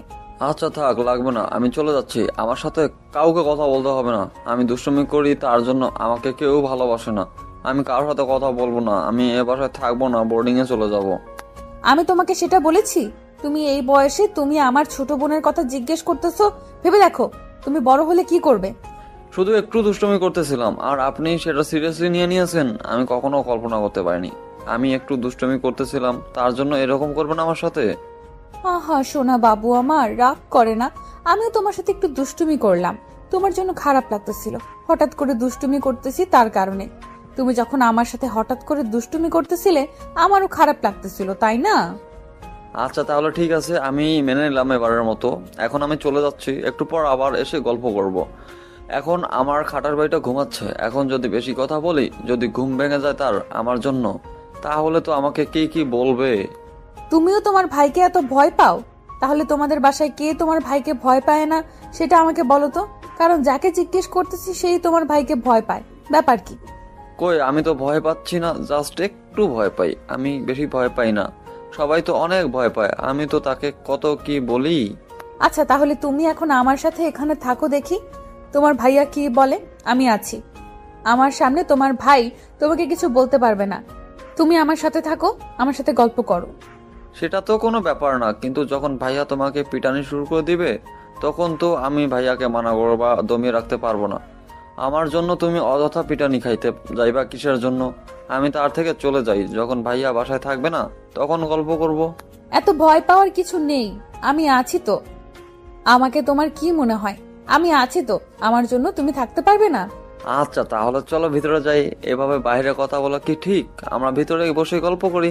আচ্ছা থাক, লাগবে না, আমি চলে যাচ্ছি। আমার সাথে কাউকে কথা বলতে হবে না। আমি দুষ্টুমি করি, তার জন্য আমাকে কেউ ভালোবাসে না। আমি কারোর সাথে কথা বলবো না, আমি এ বাসায় থাকবো না, বোর্ডিং এ চলে যাব। আমি তোমাকে সেটা বলেছি? তুমি এই বয়সে তুমি আমার ছোট বোনের কথা জিজ্ঞেস করতেছো? ভেবে দেখো তুমি বড় হলে কি করবে। শুধু একটু দুষ্টুমি করতেছিলাম, আর আপনি সেটা সিরিয়াসলি নিয়ে নিয়েছেন। আমি কখনো কল্পনা করতে পারিনি আমি একটু দুষ্টুমি করতেছিলাম, তার জন্য এরকম করবেন আমার সাথে? আহা সোনা বাবু আমার, রাগ করে না। আমিও তোমার সাথে একটু দুষ্টুমি করলাম, তোমার জন্য খারাপ লাগতেছিল। হঠাৎ করে দুষ্টুমি করতেছি তার কারণে। তুমি যখন আমার সাথে হঠাৎ করে দুষ্টুমি করতেছিলে আমারও খারাপ লাগতেছিল, তাই না? আচ্ছা তাহলে ঠিক আছে, আমি মেনে নিলাম এবারের মতো। এখন আমি চলে যাচ্ছি, একটু পর আবার এসে গল্প করব। এখন আমার খাটার বাড়িটা ঘুমাচ্ছে, এখন যদি বেশি কথা বলি, যদি ঘুম ভেঙে যায় তার আমার জন্য, তাহলে তো আমাকে কি কি বলবে। তুমিও তোমার ভাইকে এত ভয় পাও? তাহলে তোমাদের বাসায় কে তোমার ভাইকে ভয় পায় না সেটা আমাকে বলো তো, কারণ যাকে জিজ্ঞেস করতেছি সেই তোমার ভাইকে ভয় পায়। ব্যাপার কি? কই, আমি তো ভয় পাচ্ছি না, জাস্ট একটু ভয় পাই। আমি বেশি ভয় পাই না, সবাই তো অনেক ভয় পায়। আমি তো তাকে কত কি বলি। আচ্ছা, তাহলে তুমি এখন আমার সাথে এখানে থাকো, দেখি তোমার ভাইয়া কি বলে। আমি আছি, আমার সামনে তোমার ভাই তোমাকে কিছু বলতে পারবে না। তুমি আমার সাথে থাকো, আমার সাথে গল্প করো। সেটা তো কোনো ব্যাপার না, কিন্তু যখন ভাইয়া তোমাকে পিটানি শুরু করে দিবে, তখন তো আমি ভাইয়াকে মানা করবো বা দমিয়ে রাখতে পারবো না। আমার জন্য তুমি অযথা পিটানি খাইতে যাইবা কিসের জন্য? আমি তার থেকে চলে যাই, যখন ভাইয়া বাসায় থাকবে না তখন গল্প করব। এত ভয় পাওয়ার কিছু নেই, আমি আছি তো। আমাকে তোমার কি মনে হয়? আমি আছি তো, আমার জন্য তুমি থাকতে পারবে না? আচ্ছা তাহলে চলো ভিতরে যাই। এভাবে বাইরে কথা বলা কি ঠিক? আমরা ভিতরে বসে গল্প করি।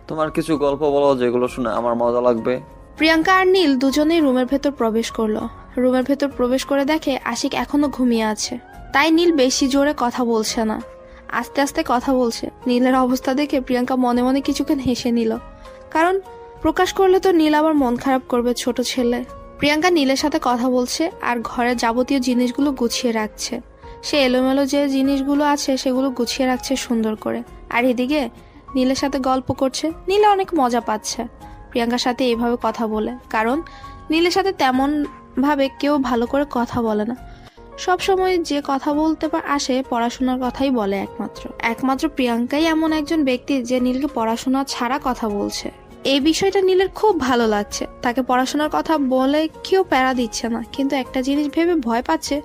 তোমার কিছু গল্প বলো যেগুলো শুনে আমার মজা লাগবে। প্রিয়াঙ্কা আর নীল দুজনেই রুমের ভেতর প্রবেশ করলো। রুমের ভেতর প্রবেশ করে দেখে আশিক এখনো ঘুমিয়ে আছে, তাই নীল বেশি জোরে কথা বলছে না, আস্তে আস্তে কথা বলছে। নীলের অবস্থা দেখে প্রিয়াঙ্কা মনে মনে কিছুক্ষণ হেসে নিল, কারণ প্রকাশ করলে তো নীল আবার মন খারাপ করবে, ছোট ছেলে। প্রিয়াঙ্কা নীলের সাথে কথা বলছে আর ঘরের যাবতীয় জিনিসগুলো গুছিয়ে রাখছে। সে এলোমেলো যে জিনিসগুলো আছে সেগুলো গুছিয়ে রাখছে সুন্দর করে, আর এদিকে নীলের সাথে গল্প করছে। নীলে অনেক মজা পাচ্ছে প্রিয়াঙ্কার সাথে এইভাবে কথা বলে, কারণ নীলের সাথে তেমন ভাবে কেউ ভালো করে কথা বলে না। সব সময় যে কথা বলতে আসে পড়াশোনার কথাই বলে একমাত্র প্রিয়াঙ্কাই এমন একজন ব্যক্তি যে নীলকে পড়াশোনা ছাড়া কথা বলছে। এই বিষয়টা নীলের খুব ভালো লাগছে। তাকে পড়াশোনার কথা বলে কেউ প্যারা দিচ্ছে না, কিন্তু একটা জিনিস ভেবে ভয় পাচ্ছে,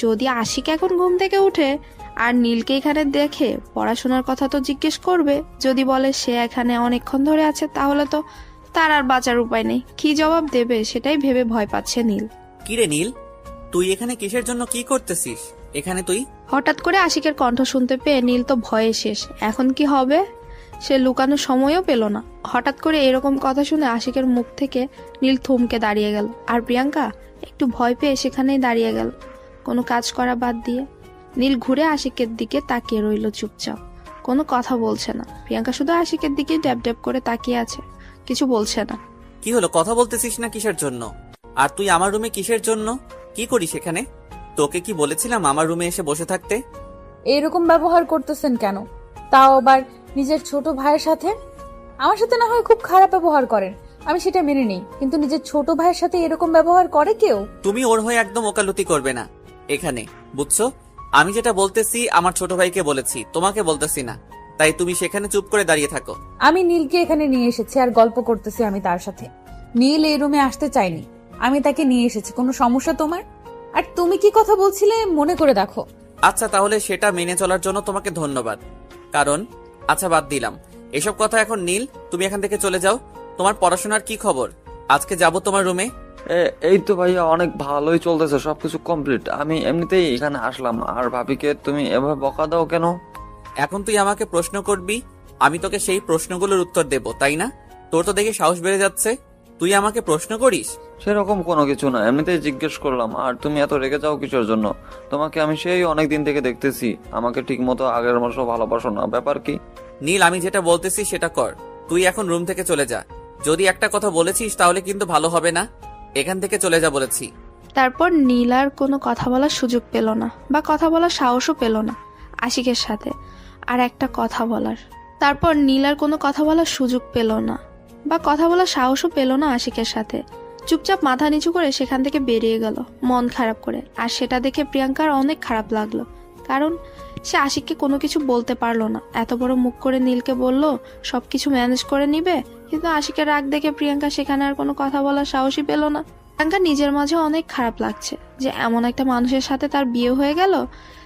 যদি আশিক এখন ঘুম থেকে উঠে আর নীলকে এখানে দেখে পড়াশোনার কথা তো জিজ্ঞেস করবে। যদি বলে সে এখানে অনেকক্ষণ ধরে আছে, তাহলে তো তার আর বাঁচার উপায় নেই। কি জবাব দেবে সেটাই ভেবে ভয় পাচ্ছে নীল। কিরে নীল, তুই এখানে কিসের জন্য, কি করতেছিস এখানে তুই? হঠাৎ করে আশিকের কণ্ঠ শুনতে পেয়ে নীল তো ভয়ে শেষ। এখন কি হবে সে লুকানোর সময়ও পেল না। হঠাৎ করে এরকম কথা শুনে আশিকের মুখ থেকে নীল থমকে দাঁড়িয়ে গেল, আর প্রিয়াঙ্কা একটু ভয় পেয়ে সেখানেই দাঁড়িয়ে গেল, কোনো কাজ করা বাদ দিয়ে। নীল ঘুরে আশিকের দিকে তাকিয়ে রইল চুপচাপ, কোনো কথা বলছে না। প্রিয়াঙ্কা শুধু আশিকের দিকে ড্যাব ড্যাব করে তাকিয়ে আছে, কিছু বলছে না। কি হলো, কথা বলতেছিস না কিসের জন্য? আর তুই আমার রুমে কিসের জন্য, কি করিস এখানে? তোকে কি বলেছিলাম আমার রুমে এসে বসে থাকতে? এরকম ব্যবহার করতেছেন কেন? তাও আবার নিজের ছোট ভাইয়ের সাথে। আমার সাথে না হয় খুব খারাপ ব্যবহার করেন, আমি সেটা মেনে নিই, কিন্তু নিজের ছোট ভাইয়ের সাথে এরকম ব্যবহার করে কেউ? তুমি ওর হয়ে একদম ওকালতি করবে না এখানে, বুঝছো? আমি যেটা বলতেছি আমার ছোট ভাইকে বলেছি, তোমাকে বলতেছি না। তাই তুমি সেখানে চুপ করে দাঁড়িয়ে থাকো। আমি নীলকে এখানে নিয়ে এসেছি আর গল্প করতেছি আমি তার সাথে। নীল এই রুমে আসতে চাইনি, আমি তাকে নিয়ে এসেছি। কোনো সমস্যা তোমার? আর তুমি কি কথা বলছিলে মনে করে দেখো। আচ্ছা, তাহলে সেটা মেনে চলার জন্য তোমাকে ধন্যবাদ। কারণ আচ্ছা, বাদ দিলাম এসব কথা এখন। নীল, তুমি এখান থেকে চলে যাও। তোমার পড়াশোনার কি খবর? আজকে যাব তোমার রুমে। এই তো ভাইয়া, অনেক ভালোই চলতেছে, সবকিছু কমপ্লিট। আমি এমনিতেই এখানে আসলাম। আর ভাবিকে তুমি এভাবে বকা দাও কেন? এখন তুই আমাকে প্রশ্ন করবি, আমি তোকে সেই প্রশ্নগুলোর উত্তর দেব, তাই না? তোর তো দেখে সাহস বেড়ে যাচ্ছে, তুই আমাকে প্রশ্ন করিস। সেরকম কোনো কিছু না, এমনিতেই জিজ্ঞেস করলাম। আর তুমি এত রেগে যাও কিসের জন্য? তোমাকে আমি সেই অনেক দিন থেকে দেখতেছি, আমাকে ঠিক মতো আগের মতো ভালোবাসো না, ব্যাপার কি? নীল, আমি যেটা বলতেছি সেটা কর। তুই এখন রুম থেকে চলে যা। যদি একটা কথা বলেছিস তাহলে কিন্তু ভালো হবে না। এখান থেকে চলে যা বলেছি। তারপর নীল আর কোনো কথা বলার সুযোগ পেল না, বা কথা বলার সাহসও পেল না আশিকের সাথে। আর একটা কথা বলার, তারপর নীল আর কোনো কথা বলার সুযোগ পেল না, বা কথা বলার সাহসও পেল না আশিকের সাথে। চুপচাপ মাথা নিচু করে সেখান থেকে বেরিয়ে গেল, মন খারাপ করে। আর সেটা দেখে প্রিয়াঙ্কার অনেক খারাপ লাগলো, কারণ সে আশিককে কোনো কিছু বলতে পারলো না। এত বড় মুখ করে নীলকে বলল সবকিছু ম্যানেজ করে নিবে, কিন্তু আশিকের রাগ দেখে প্রিয়াঙ্কা সেখানে আর কোনো কথা বলার সাহসই পেল না। প্রিয়াঙ্কা নিজের মাঝে অনেক খারাপ লাগছে যে এমন একটা মানুষের সাথে তার বিয়ে হয়ে গেল,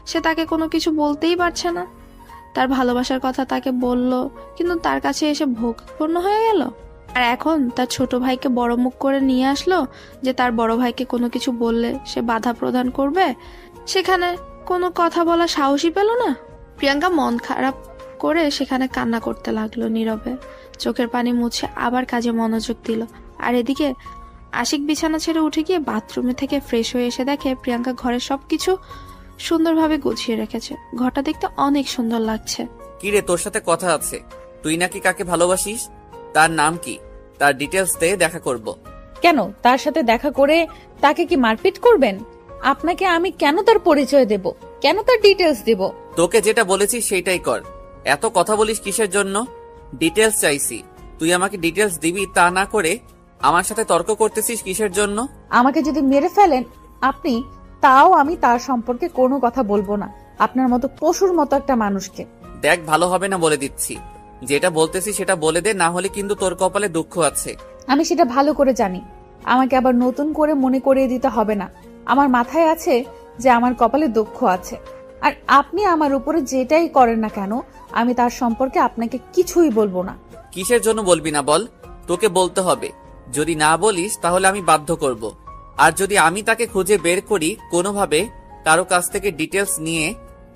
সে তাকে কোনো কিছু বলতেই পারছে না। তার ভালোবাসার কথা তাকে বলল, কিন্তু তার কাছে এসে ভোগপূর্ণ হয়ে গেল। আর এখন তার ছোট ভাইকে বড় মুখ করে নিয়ে আসলো যে তার বড় ভাইকে কোনো কিছু বললে সে বাধা প্রদান করবে, সেখানে কোনো কথা বলার সাহসই পেল না। প্রিয়াঙ্কা মন খারাপ করে সেখানে কান্না করতে লাগলো নীরবে, চোখের পানি মুছে আবার কাজে মনোযোগ দিল। আর এদিকে আশিক বিছানা ছেড়ে উঠে গিয়ে বাথরুমে থেকে ফ্রেশ হয়ে এসে দেখে প্রিয়াঙ্কা ঘরের সবকিছু সুন্দরভাবে গুছিয়ে রেখেছে। ঘরটা দেখতে অনেক সুন্দর লাগছে। কি রে, তোর সাথে কথা আছে। তুই নাকি কাকে ভালোবাসিস? তার নাম কি? তার ডিটেলস দে, দেখা করব। কেন তার সাথে দেখা করে তাকে কি মারপিট করবেন? আপনাকে আমি কেন তার পরিচয় দেব, কেন তার ডিটেলস দেব? তোকে যেটা বলেছি সেটাই কর। এত কথা বলিস কিসের জন্য? ডিটেলস চাইছি, তুই আমাকে ডিটেলস দিবি, তা না করে আমার সাথে তর্ক করতেছিস কিসের জন্য? আমাকে যদি মেরে ফেলেন আপনি, তাও আমি তার সম্পর্কে কোনো কথা বলবো না, আপনার মতো পশুর মতো একটা মানুষকে। দেখ, ভালো হবে না বলে দিচ্ছি। যেটা বলতেছি সেটা বলে দে, না হলে কিন্তু তোর কপালে দুঃখ আছে। আমি সেটা ভালো করে জানি, আমাকে আবার নতুন করে মনে করিয়ে দিতে হবে না। আমার মাথায় আছে যে আমার কপালে দুঃখ আছে। আর আপনি আমার উপরে যেটাই করেন না কেন, আমি তার সম্পর্কে আপনাকে কিছুই বলবো না। কিসের জন্য বলবি না বল? তোকে বলতে হবে। যদি না বলিস তাহলে আমি বাধ্য করব। আর যদি আমি তাকে খুঁজে বের করি কোনোভাবে কারো কাছ থেকে ডিটেলস নিয়ে,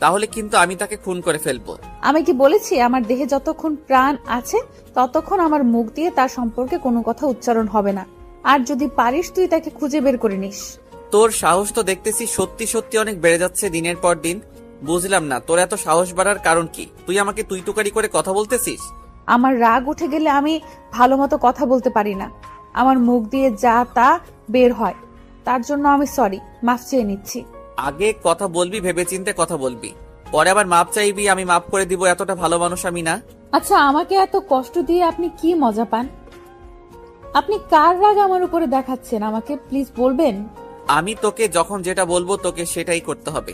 তাহলে কিন্তু আমি তাকে খুন করে ফেলবো। আমি কি বলেছি আমার দেহে যতক্ষণ প্রাণ আছে ততক্ষণ আমার মুখ দিয়ে তার সম্পর্কে কোনো কথা উচ্চারণ হবে না। আর যদি পারিস তুই তাকে খুঁজে বের করে নিস। তোর সাহস তো দেখতেছি সত্যি সত্যি অনেক বেড়ে যাচ্ছে দিনের পর দিন। বুঝলাম না তোর এত সাহস বাড়ার কারণ কি? তুই আমাকে তুই তুকারি করে কথা বলতেছিস? আমার রাগ উঠে গেলে আমি ভালো মতো কথা বলতে পারি না, আমার মুখ দিয়ে যা তা বের হয়। তার জন্য আমি সরি, মাফ চেয়ে নিচ্ছি। আগে কথা বলবি ভেবেচিন্তে কথা বলবি, পরে আবার মাপ চাইবি, আমি মাপ করে দিব। এতটা ভালো মানুষ আমি না। আচ্ছা, আমাকে এত কষ্ট দিয়ে আপনি কি মজা পান? আপনি কার রাগ আমার উপরে দেখাচ্ছেন আমাকে প্লিজ বলবেন? আমি তোকে যখন যেটা বলবো তোকে সেটাই করতে হবে।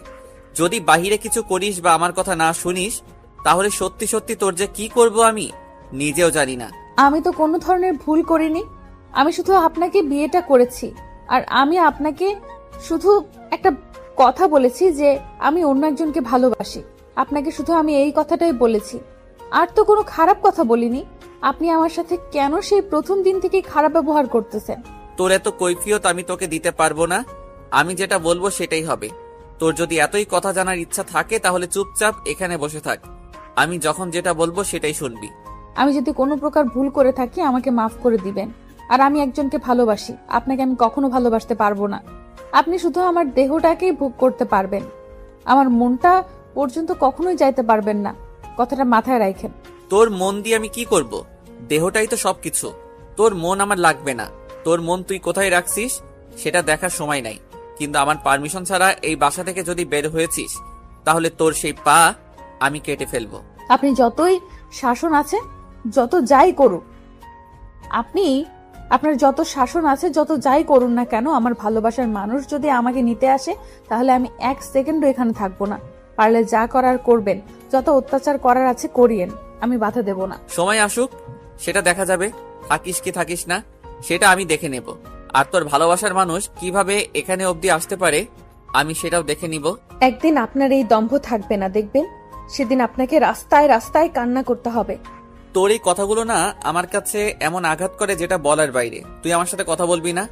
যদি বাহিরে কিছু করিস বা আমার কথা না শুনিস, তাহলে সত্যি সত্যি তোর যে কি করব আমি নিজেও জানি না। আমি তো কোনো ধরনের ভুল করিনি। আমি শুধু আপনাকে বিয়েটা করেছি, আর আমি আপনাকে শুধু একটা কথা বলেছি যে আমি অন্য একজনকে ভালোবাসি। আপনাকে শুধু আমি এই কথাটাই বলেছি, আর তো কোনো খারাপ কথা বলিনি। আপনি আমার সাথে কেন সেই প্রথম দিন থেকে খারাপ ব্যবহার করতেছেন? তোর এত কৈফিয়ত আমি তোকে দিতে পারবো না। আমি যেটা বলবো সেটাই হবে। তোর যদি এতই কথা জানার ইচ্ছা থাকে তাহলে চুপচাপ এখানে বসে থাক। আমি যখন যেটা বলবো সেটাই শুনবি। আমি যদি কোনো প্রকার ভুল করে থাকি আমাকে মাফ করে দিবেন। আর আমি একজনকে ভালোবাসি, আপনাকে আমি কখনো ভালোবাসতে পারবো না। আপনি শুধু আমার দেহটাকেই ভোগ করতে পারবেন, আমার মনটা পর্যন্ত কখনোই যাইতে পারবেন না। কথাটা মাথায় রাখেন। তোর মন দিয়ে আমি কি করব? দেহটাই তো সবকিছু। তোর মন আমার লাগবে না। তোর মন তুই কোথায় রাখছিস সেটা দেখার সময় নাই। কিন্তু আমার পারমিশন ছাড়া এই বাসা থেকে যদি বের হয়েছিস তাহলে তোর সেই পা আমি কেটে ফেলবো। আপনি যতই শাসন আছে, যত যাই করুন, আপনার যত শাসন আছে, যত যাই করুন না কেন, আমার ভালোবাসার মানুষ যদি আমাকে নিতে আসে তাহলে আমি এক সেকেন্ডও এখানে থাকবো না। পারলে যা করার করবেন, যত অত্যাচার করার আছে করিয়েন, আমি বাধা দেব না। সময় আসুক, সেটা দেখা যাবে। থাকিস কি থাকিস না সেটা আমি দেখে নেব। আর তোর ভালোবাসার মানুষ কিভাবে এখানে অবধি আসতে পারে আমি সেটাও দেখে নিব। একদিন আপনার এই দম্ভ থাকবে না, দেখবেন। সেদিন আপনাকে রাস্তায় রাস্তায় কান্না করতে হবে। তোর এই কথাগুলো না আমার কাছে এমন আঘাত করে যেটা বলার বাইরে। তুই আমার সাথে কথা বলবি না?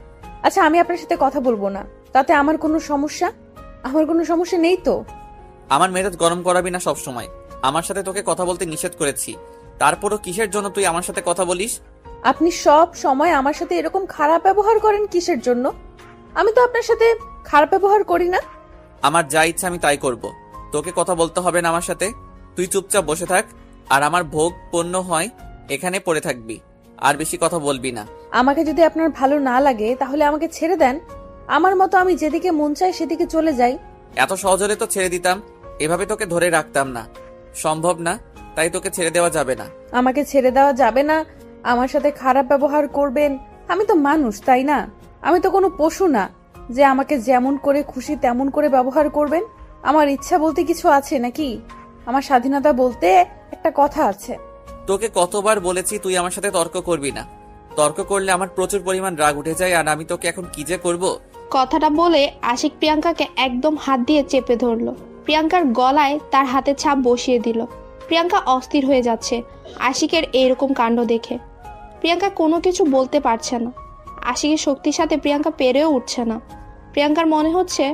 আচ্ছা, আমি আপনার সাথে কথা বলবো না, তাতে আমার কোনো সমস্যা? আমার কোনো সমস্যা নেই তো। আমার মেজাজ গরম করাবি না সব সময়। আমার সাথে তোকে কথা বলতে নিষেধ করেছি, তারপরও কিসের জন্য তুই আমার সাথে কথা বলিস? আপনি সব সময় আমার সাথে এরকম খারাপ ব্যবহার করেন কিসের জন্য? আমি তো আপনার সাথে খারাপ ব্যবহার করি না। আমার যা ইচ্ছা আমি তাই করব। তোকে কথা বলতে হবে না আমার সাথে। তুই চুপচাপ বসে থাক, আর আমার ভোগ পণ্য হয় এখানে পড়ে থাকবি। আর বেশি কথা বলবি না। আমাকে যদি আপনার ভালো না লাগে তাহলে আমাকে ছেড়ে দেন। আমার মতো আমি যেদিকে মন চাই সেদিকে চলে যাই। এত সহজ হলে তো ছেড়ে দিতাম, এভাবে তোকে ধরে রাখতাম না। সম্ভব না, তাই তোকে ছেড়ে দেওয়া যাবে না। আমাকে ছেড়ে দেওয়া যাবে না, আমার সাথে খারাপ ব্যবহার করবেন। আমি তো মানুষ, তাই না? আমি তো কোনো পশু না যে আমাকে যেমন করে খুশি তেমন করে ব্যবহার করবেন। আমার ইচ্ছা বলতে কিছু আছে নাকি? আমার স্বাধীনতা বলতে একটা কথা আছে। তোকে কতবার বলেছি তুই আমার সাথে তর্ক করবি না। তর্ক করলে আমার প্রচুর পরিমাণ রাগ উঠে যায়, আর আমি তোকে এখন কি যে করব। কথাটা বলে আশিক প্রিয়াঙ্কাকে একদম হাত দিয়ে চেপে ধরলো। প্রিয়াঙ্কার গলায় তার হাতে ছাপ বসিয়ে দিল। প্রিয়াঙ্কা অস্থির হয়ে যাচ্ছে আশিকের এইরকম কাণ্ড দেখে। প্রিয়াঙ্কা কোনো কিছু বলতে পারছে না। আশিকের শক্তির সাথে প্রিয়াঙ্কা পেরেও উঠছে না। প্রিয়াঙ্কার মনে হচ্ছে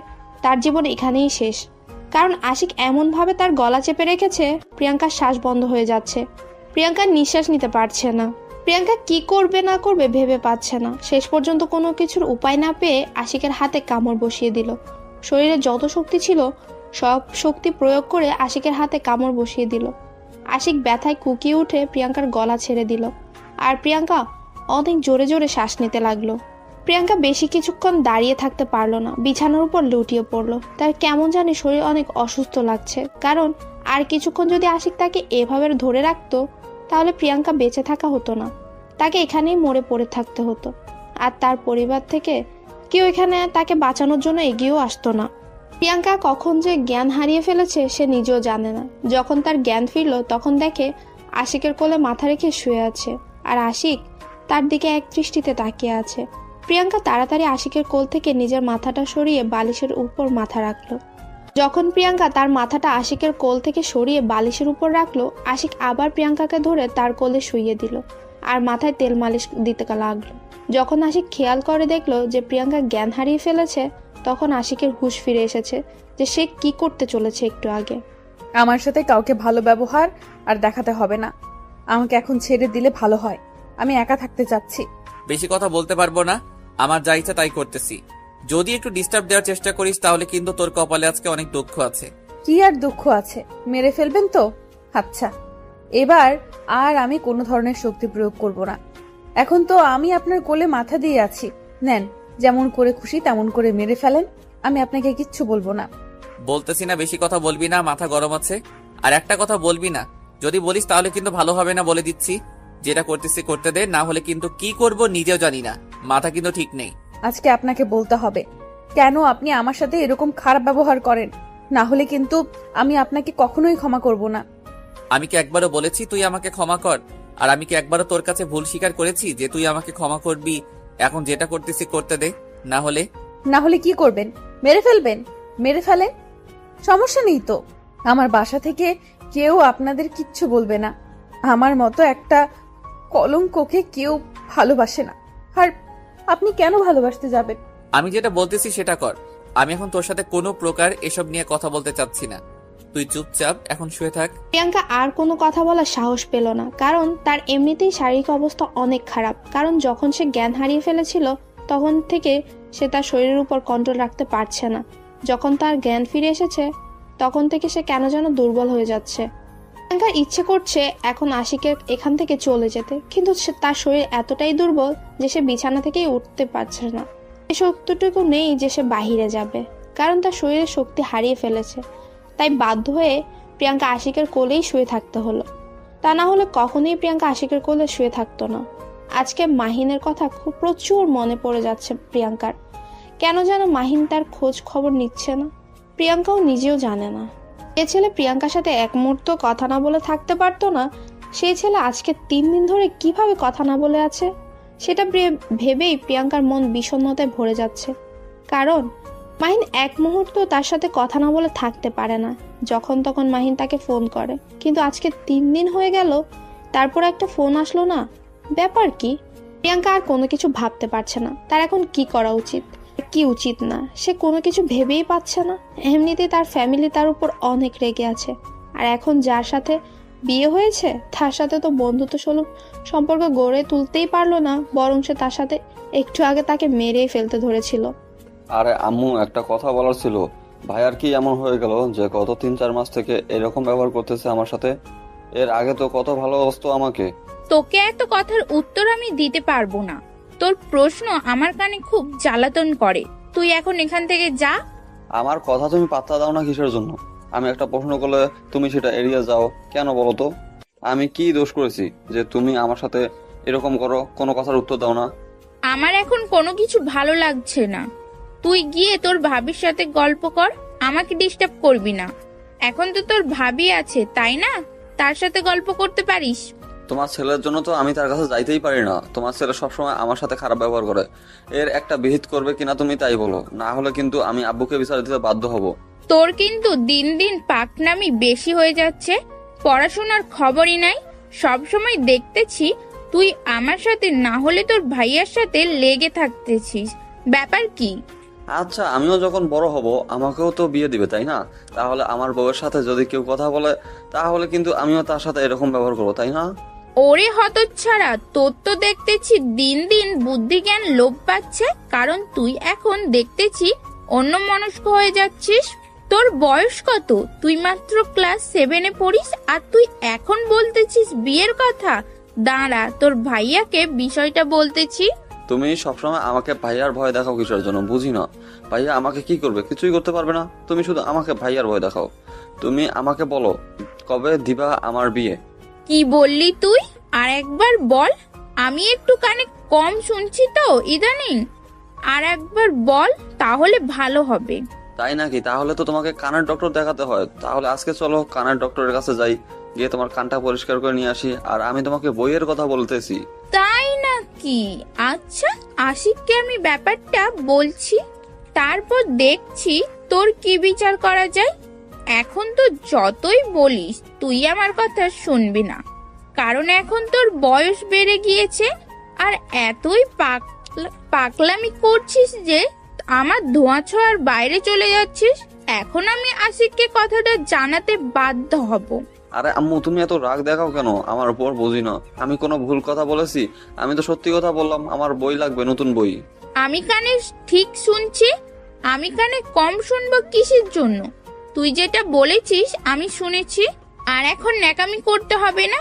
তার জীবন এখানেই শেষ, কারণ আশিক এমনভাবে তার গলা চেপে রেখেছে প্রিয়াঙ্কার শ্বাস বন্ধ হয়ে যাচ্ছে। প্রিয়াঙ্কা নিঃশ্বাস নিতে পারছে না। প্রিয়াঙ্কা কি করবে না করবে ভেবে পাচ্ছে না। শেষ পর্যন্ত কোনো কিছুর উপায় না পেয়ে আশিকের হাতে কামড় বসিয়ে দিল। শরীরে যত শক্তি ছিল সব শক্তি প্রয়োগ করে আশিকের হাতে কামড় বসিয়ে দিল। আশিক ব্যথায় কুকিয়ে উঠে প্রিয়াঙ্কার গলা ছেড়ে দিল, আর প্রিয়াঙ্কা অনেক জোরে জোরে শ্বাস নিতে লাগলো। প্রিয়াঙ্কা বেশি কিছুক্ষণ দাঁড়িয়ে থাকতে পারলো না, বিছানার উপর লুটিয়ে পড়লো। তার কেমন জানি শরীর অনেক অসুস্থ লাগছে, কারণ আর কিছুক্ষণ যদি আশিক তাকে এভাবে ধরে রাখতো তাহলে প্রিয়াঙ্কা বেঁচে থাকা হতো না, তাকে এখানেই মরে পড়ে থাকতে হতো। আর তার পরিবার থেকে কেউ এখানে তাকে বাঁচানোর জন্য এগিয়েও আসতো না। প্রিয়াঙ্কা কখন যে জ্ঞান হারিয়ে ফেলেছে সে নিজেও জানে না। যখন তার জ্ঞান ফিরল তখন দেখে আশিকের কোলে মাথা রেখে শুয়ে আছে, আর আশিক তার দিকে এক দৃষ্টিতে তাকিয়ে আছে। প্রিয়াঙ্কা তাড়াতাড়ি আশিকের কোল থেকে নিজের মাথাটা সরিয়ে বালিশের উপর মাথা রাখলো। যখন প্রিয়াঙ্কা তার মাথাটা আশিকের কোল থেকে সরিয়ে বালিশের উপর রাখলো, আশিক আবার প্রিয়াঙ্কাকে ধরে তার কোলে শুইয়ে দিল আর মাথায় তেল মালিশ দিতে লাগলো। যখন আশিক খেয়াল করে দেখলো যে প্রিয়াঙ্কা জ্ঞান হারিয়ে ফেলেছে, তখন আশিকের হুঁশ ফিরে এসেছে যে সে কি করতে চলেছে একটু আগে। আমার সাথে কাউকে ভালো ব্যবহার আর দেখাতে হবে না। আমাকে এখন ছেড়ে দিলে ভালো হয়। আমি একা থাকতে চাচ্ছি। বেশি কথা বলতে পারবো না। আমার যা ইচ্ছা তাই করতেছি। যদি একটু ডিস্টার্ব দেওয়ার চেষ্টা করিস তাহলে কিন্তু তোর কপালে আজকে অনেক দুঃখ আছে। কি আর দুঃখ আছে? মেরে ফেলবেন তো? আচ্ছা, এবার আর আমি কোনো ধরনের শক্তি প্রয়োগ করব না। এখন তো আমি আপনার কোলে মাথা দিয়ে আছি। নেন, যেমন করে খুশি তেমন করে মেরে ফেলেন, আমি আপনাকে কিচ্ছু বলবো না। বলতেছি না বেশি কথা বলবি না, মাথা গরম আছে। আর একটা কথা বলবি না, যদি বলিস তাহলে কিন্তু ভালো হবে না বলে দিচ্ছি। যেটা করতেছি করতে দে, না হলে কিন্তু কি করব নিজেও জানি না। মাথা কিন্তু ঠিক নেই। আজকে আপনাকে বলতে হবে কেন আপনি আমার সাথে এরকম খারাপ ব্যবহার করেন, না হলে কিন্তু আমি আপনাকে কখনোই ক্ষমা করব না। আমি কি একবারও বলেছি তুই আমাকে ক্ষমা কর? আর আমি কি একবারও তোর কাছে ভুল স্বীকার করেছি যে তুই আমাকে ক্ষমা করবি? এখন যেটা করতেছি করতে দে, না হলে কি করবেন? মেরে ফেলবেন? মেরে ফেলেন, সমস্যা নেই তো। আমার বাসা থেকে কেউ আপনাদের কিচ্ছু বলবে না। আমার মতো একটা কলঙ্ককে কেউ ভালোবাসে না। আর আপনি কেন ভালোবাসতে যাবেন? আমি যেটা বলতেছি সেটা কর। আমি এখন তোর সাথে কোনো প্রকার এসব নিয়ে কথা বলতে চাচ্ছি না। তুই চুপচাপ এখন শুয়ে থাক। প্রিয়াঙ্কা আর কোনো কথা বলার সাহস পেল না, কারণ তার এমনিতেই শারীরিক অবস্থা অনেক খারাপ। কারণ যখন সে জ্ঞান হারিয়ে ফেলেছিল তখন থেকে সে তার শরীরের উপর কন্ট্রোল রাখতে পারছে না। যখন তার জ্ঞান ফিরে এসেছে তখন থেকে সে কেন যেন দুর্বল হয়ে যাচ্ছে। প্রিয়াঙ্কার ইচ্ছে করছে এখন আশিকের এখান থেকে চলে যেতে, কিন্তু তার শরীর এতটাই দুর্বল যে সে বিছানা থেকেই উঠতে পারছে না। এই শক্তিটুকু নেই যে সে বাহিরে যাবে, কারণ তার শরীরের শক্তি হারিয়ে ফেলেছে। তাই বাধ্য হয়ে প্রিয়াঙ্কা আশিকের কোলেই শুয়ে থাকতে হলো। তা না হলে কখনোই প্রিয়াঙ্কা আশিকের কোলে শুয়ে থাকতো না। আজকে মাহিনের কথা খুব প্রচুর মনে পড়ে যাচ্ছে প্রিয়াঙ্কার। কেন যেন মাহিন তার খোঁজ খবর নিচ্ছে না, প্রিয়াঙ্কাও নিজেও জানে না। যে ছেলে প্রিয়াঙ্কার সাথে এক মুহূর্ত কথা না বলে থাকতে পারতো না, সেই ছেলে আজকে 3 দিন ধরে কিভাবে কথা না বলে আছে, সেটা ভেবেই প্রিয়াঙ্কার মন বিষণ্ণতায় ভরে যাচ্ছে। কারণ মাহিন এক মুহূর্ত তার সাথে কথা না বলে থাকতে পারে না। যখন তখন মাহিন তাকে ফোন করে, কিন্তু আজকে 3 দিন হয়ে গেল, তারপর একটা ফোন আসলো না। ব্যাপার কি? প্রিয়াঙ্কা আর কোনো কিছু ভাবতে পারছে না তার এখন কি করা উচিত, কি উচিত না, সে কোনো কিছু ভেবেই পাচ্ছে না। এমনিতে তার ফ্যামিলি তার উপর অনেক রেগে আছে, আর এখন যার সাথে বিয়ে হয়েছে তার সাথে তো বন্ধুত্ব সুলভ সম্পর্ক গড়ে তুলতেই পারলো না, বরং সে তার সাথে একটু আগে তাকে মেরেই ফেলতে ধরেছিল। আরে আম্মু, একটা কথা বলার ছিল। ভাইয়ার কি এমন হয়ে গেল যে গত 3-4 মাস থেকে এরকম ব্যবহার করতেছে আমার সাথে? এর আগে তো কত ভালোবাসতো আমাকে। তোকে এত কথার উত্তর আমি দিতে পারবো না। তোর প্রশ্ন আমার কানে খুব জ্বালাতন করে। তুই এখন এখান থেকে যা। আমার কথা তুমি পাত্তা দাও না কিসের জন্য? আমি একটা প্রশ্ন করলে তুমি সেটা এড়িয়ে যাও কেন বলো তো? আমি কি দোষ করেছি যে তুমি আমার সাথে এরকম করো, কোনো কথার উত্তর দাও না? আমার এখন কোনো কিছু ভালো লাগছে না। তুই গিয়ে তোর ভাবির সাথে গল্প কর, আমাকে ডিস্টার্ব করবি না। এখন তো তোর ভাবি আছে তাই না, তার সাথে গল্প করতে পারিস। তোমার ছেলের জন্য তো আমি তার কাছে যাইতেই পারি না। তোমার ছেলে সবসময় আমার সাথে খারাপ ব্যবহার করে। এর একটা বিহিত করবে কিনা তুমি তাই বলো, না হলে কিন্তু আমি আব্বুকে বিচার দিতে বাধ্য হব। তোর কিন্তু দিন দিন পাকনামি বেশি হয়ে যাচ্ছে। পড়াশোনার খবরই নাই, সব সময় দেখতেছি তুই আমার সাথে না হলে তোর ভাইয়ার সাথে লেগে থাকতেছিস। ব্যাপার কি? আচ্ছা, আমিও যখন বড় হব আমাকেও তো বিয়ে দিবে তাই না? তাহলে আমার বউয়ের সাথে যদি কেউ কথা বলে তাহলে কিন্তু আমিও তার সাথে এরকম ব্যবহার করবো তাই না? ওরে হতচ্ছাড়া, তোর তো দেখতেছি দিন দিন বুদ্ধি জ্ঞান লোপ পাচ্ছে। কারণ তুই এখন দেখতেছি অন্যমনস্ক হয়ে যাচ্ছিস। তোর বয়স কত? তুই মাত্র ক্লাস 7-এ পড়িস, আর তুই এখন বলতেছিস বিয়ের কথা। দাঁড়া, তোর ভাইয়াকে বিষয়টা বলতেছি। তুমি সবসময় আমাকে ভাইয়ার ভয় দেখাও কিসের জন্য বুঝি না। ভাইয়া আমাকে কি করবে? কিছুই করতে পারবে না। তুমি শুধু আমাকে ভাইয়ার ভয় দেখাও। তুমি আমাকে বলো কবে দিবা আমার বিয়ে? কি বললি তুই? আর একবার বল, আমি একটু কানে কম শুনছি তো ইদানিং। আর একবার বল, তাহলে ভালো হবে। তাই নাকি? তাহলে তো তোমাকে কানের ডক্টর দেখাতে হয়। তাহলে আজকে চলো কানের ডক্টরের কাছে যাই, গিয়ে তোমার কানটা পরিষ্কার করে নিয়ে আসি। আর আমি তোমাকে বইয়ের কথা বলতেছি। তাই নাকি? আচ্ছা, আশিককে আমি ব্যাপারটা বলছি, তারপর দেখছি তোর কি বিচার করা যায়। এখন তো যতই বলিস তুই আমার কথা শুনবি না, কারণ এখন তোর বয়স বেড়ে গিয়েছে আর এতই পাগলামি করছিস যে আমার ধোঁয়া ছোঁয়ার বাইরে চলে যাচ্ছিস। এখন আমি আশিককে কথাটা জানাতে বাধ্য হব। আরে আম্মু, তুমি এত রাগ দেখাও কেন আমার উপর? বুঝি না আমি কোনো ভুল কথা বলেছি? আমি তো সত্যি কথা বললাম, আমার বই লাগবে, নতুন বই। আমি কানে ঠিক শুনছি, আমি কানে কম শুনবো কিসের জন্য? তুই যেটা বলেছিস আমি শুনেছি, আর এখন ন্যাকামি করতে হবে না।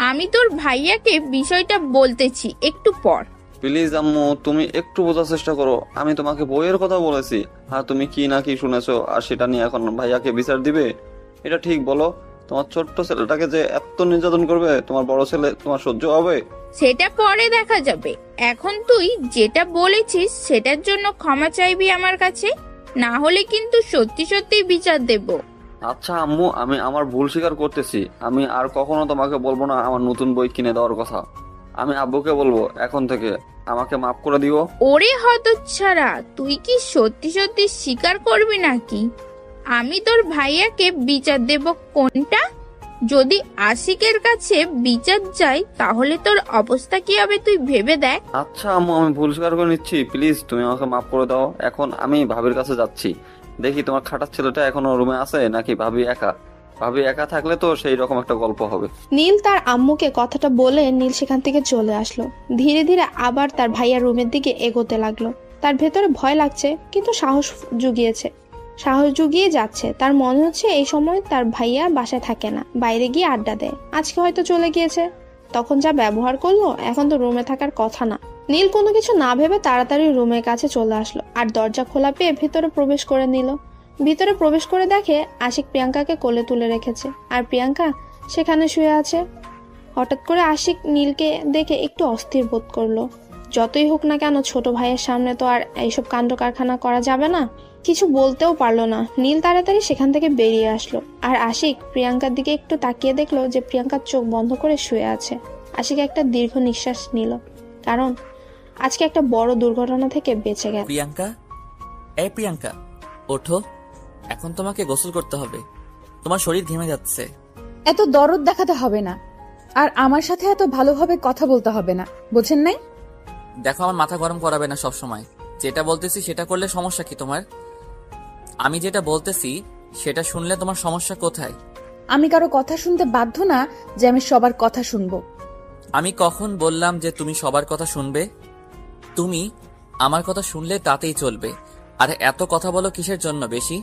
আমি তোর ভাইয়াকে বিষয়টা বলতেছি একটু পর। প্লিজ আম্মু, তুমি একটু বোঝার চেষ্টা করো। আমি তোমাকে বইয়ের কথা বলেছি, আর তুমি কি না কি শুনেছো, আর সেটা নিয়ে এখন ভাইয়াকে বিচার দিবে? এটা ঠিক বলো? তোমার ছোট্ট ছেলেটাকে যে এত নির্যাতন করবে তোমার বড় ছেলে, তোমার সহ্য হবে? সেটা পরে দেখা যাবে। এখন তুই যেটা বলেছিস সেটার জন্য ক্ষমা চাইবি আমার কাছে, না হলে কিন্তু সত্যি সত্যি বিচার দেব। আচ্ছা আম্মু, আমি আমার ভুল স্বীকার করতেছি। আমি আর কখনো তোমাকে বলবো না আমার নতুন বই কিনে দেওয়ার কথা। আমি আব্বুকে বলবো এখন থেকে। আমাকে মাফ করে দিও। ওরে হতচ্ছাড়া, তুই কি সত্যি সত্যি স্বীকার করবি নাকি? আমি তোর ভাইয়াকে বিচার দেব কোনটা? যদি আশিকের কাছে বিচার যাই তাহলে তোর অবস্থা কি হবে তুই ভেবে দেখ। আচ্ছা আম্মু, আমি ভুল স্বীকার করে নিচ্ছি। প্লিজ তুমি আমাকে মাফ করে দাও। এখন আমি ভাবির কাছে যাচ্ছি। দেখি তোমার খাটার ছেলেটা এখনো রুমে আছে নাকি ভাবি একা। ভাবি একা থাকলে তো সেই রকম একটা গল্প হবে। নীল তার আম্মুকে কথাটা বলে নীল সেখান থেকে চলে আসলো। ধীরে ধীরে আবার তার ভাইয়ার রুমের দিকে এগোতে লাগলো। তার ভেতরে ভয় লাগছে, কিন্তু সাহস জুগিয়ে যাচ্ছে। তার মনে হচ্ছে এই সময় তার ভাইয়া বাসায় থাকে না, বাইরে গিয়ে আড্ডা দেয়। আজকে হয়তো চলে গিয়েছে। তখন যা ব্যবহার করলো, এখন তো রুমে থাকার কথা না। নীল কোনো কিছু না ভেবে তাড়াতাড়ি রুমের কাছে চলে আসলো আর দরজা খোলা পেয়ে ভেতরে প্রবেশ করে নিল। ভিতরে প্রবেশ করে দেখে আশিক প্রিয়াঙ্কাকে কোলে তুলে রেখেছে আর প্রিয়াঙ্কা সেখানে শুয়ে আছে। হঠাৎ করে আশিক নীলকে দেখে একটু অস্থির বোধ করলো। যতই হোক না কেন, ছোট ভাইয়ের সামনে তো আর এইসব কাণ্ড কারখানা করা যাবে না। কিছু বলতেও পারলো না। নীল তাড়াতাড়ি সেখান থেকে বেরিয়ে আসলো আর আশিক প্রিয়াঙ্কার দিকে একটু তাকিয়ে দেখলো যে প্রিয়াঙ্কার চোখ বন্ধ করে শুয়ে আছে। আশিক একটা দীর্ঘ নিঃশ্বাস নিল, কারণ আজকে একটা বড় দুর্ঘটনা থেকে বেঁচে গেল। প্রিয়াঙ্কা, এই প্রিয়াঙ্কা, ওঠো। এখন তোমাকে গোসল করতে হবে। তোমার শরীর ঘেমে যাচ্ছে। এত দরদ দেখাতে হবে না, আর আমার সাথে এত ভালোভাবে কথা বলতে হবে না, বোঝেন নাই? দেখো, আমার মাথা গরম করাবে না সব সময়। যেটা বলতেছি সেটা করলে সমস্যা কি তোমার? আমি যেটা বলতেছি সেটা শুনলে তোমার সমস্যা কোথায়? আমি কারো কথা শুনতে বাধ্য না যে আমি সবার কথা শুনবো। আমি কখন বললাম যে তুমি সবার কথা শুনবে? তুমি আমার কথা শুনলে তাতেই চলবে। আর এত কথা বলো কিসের জন্য? বেশি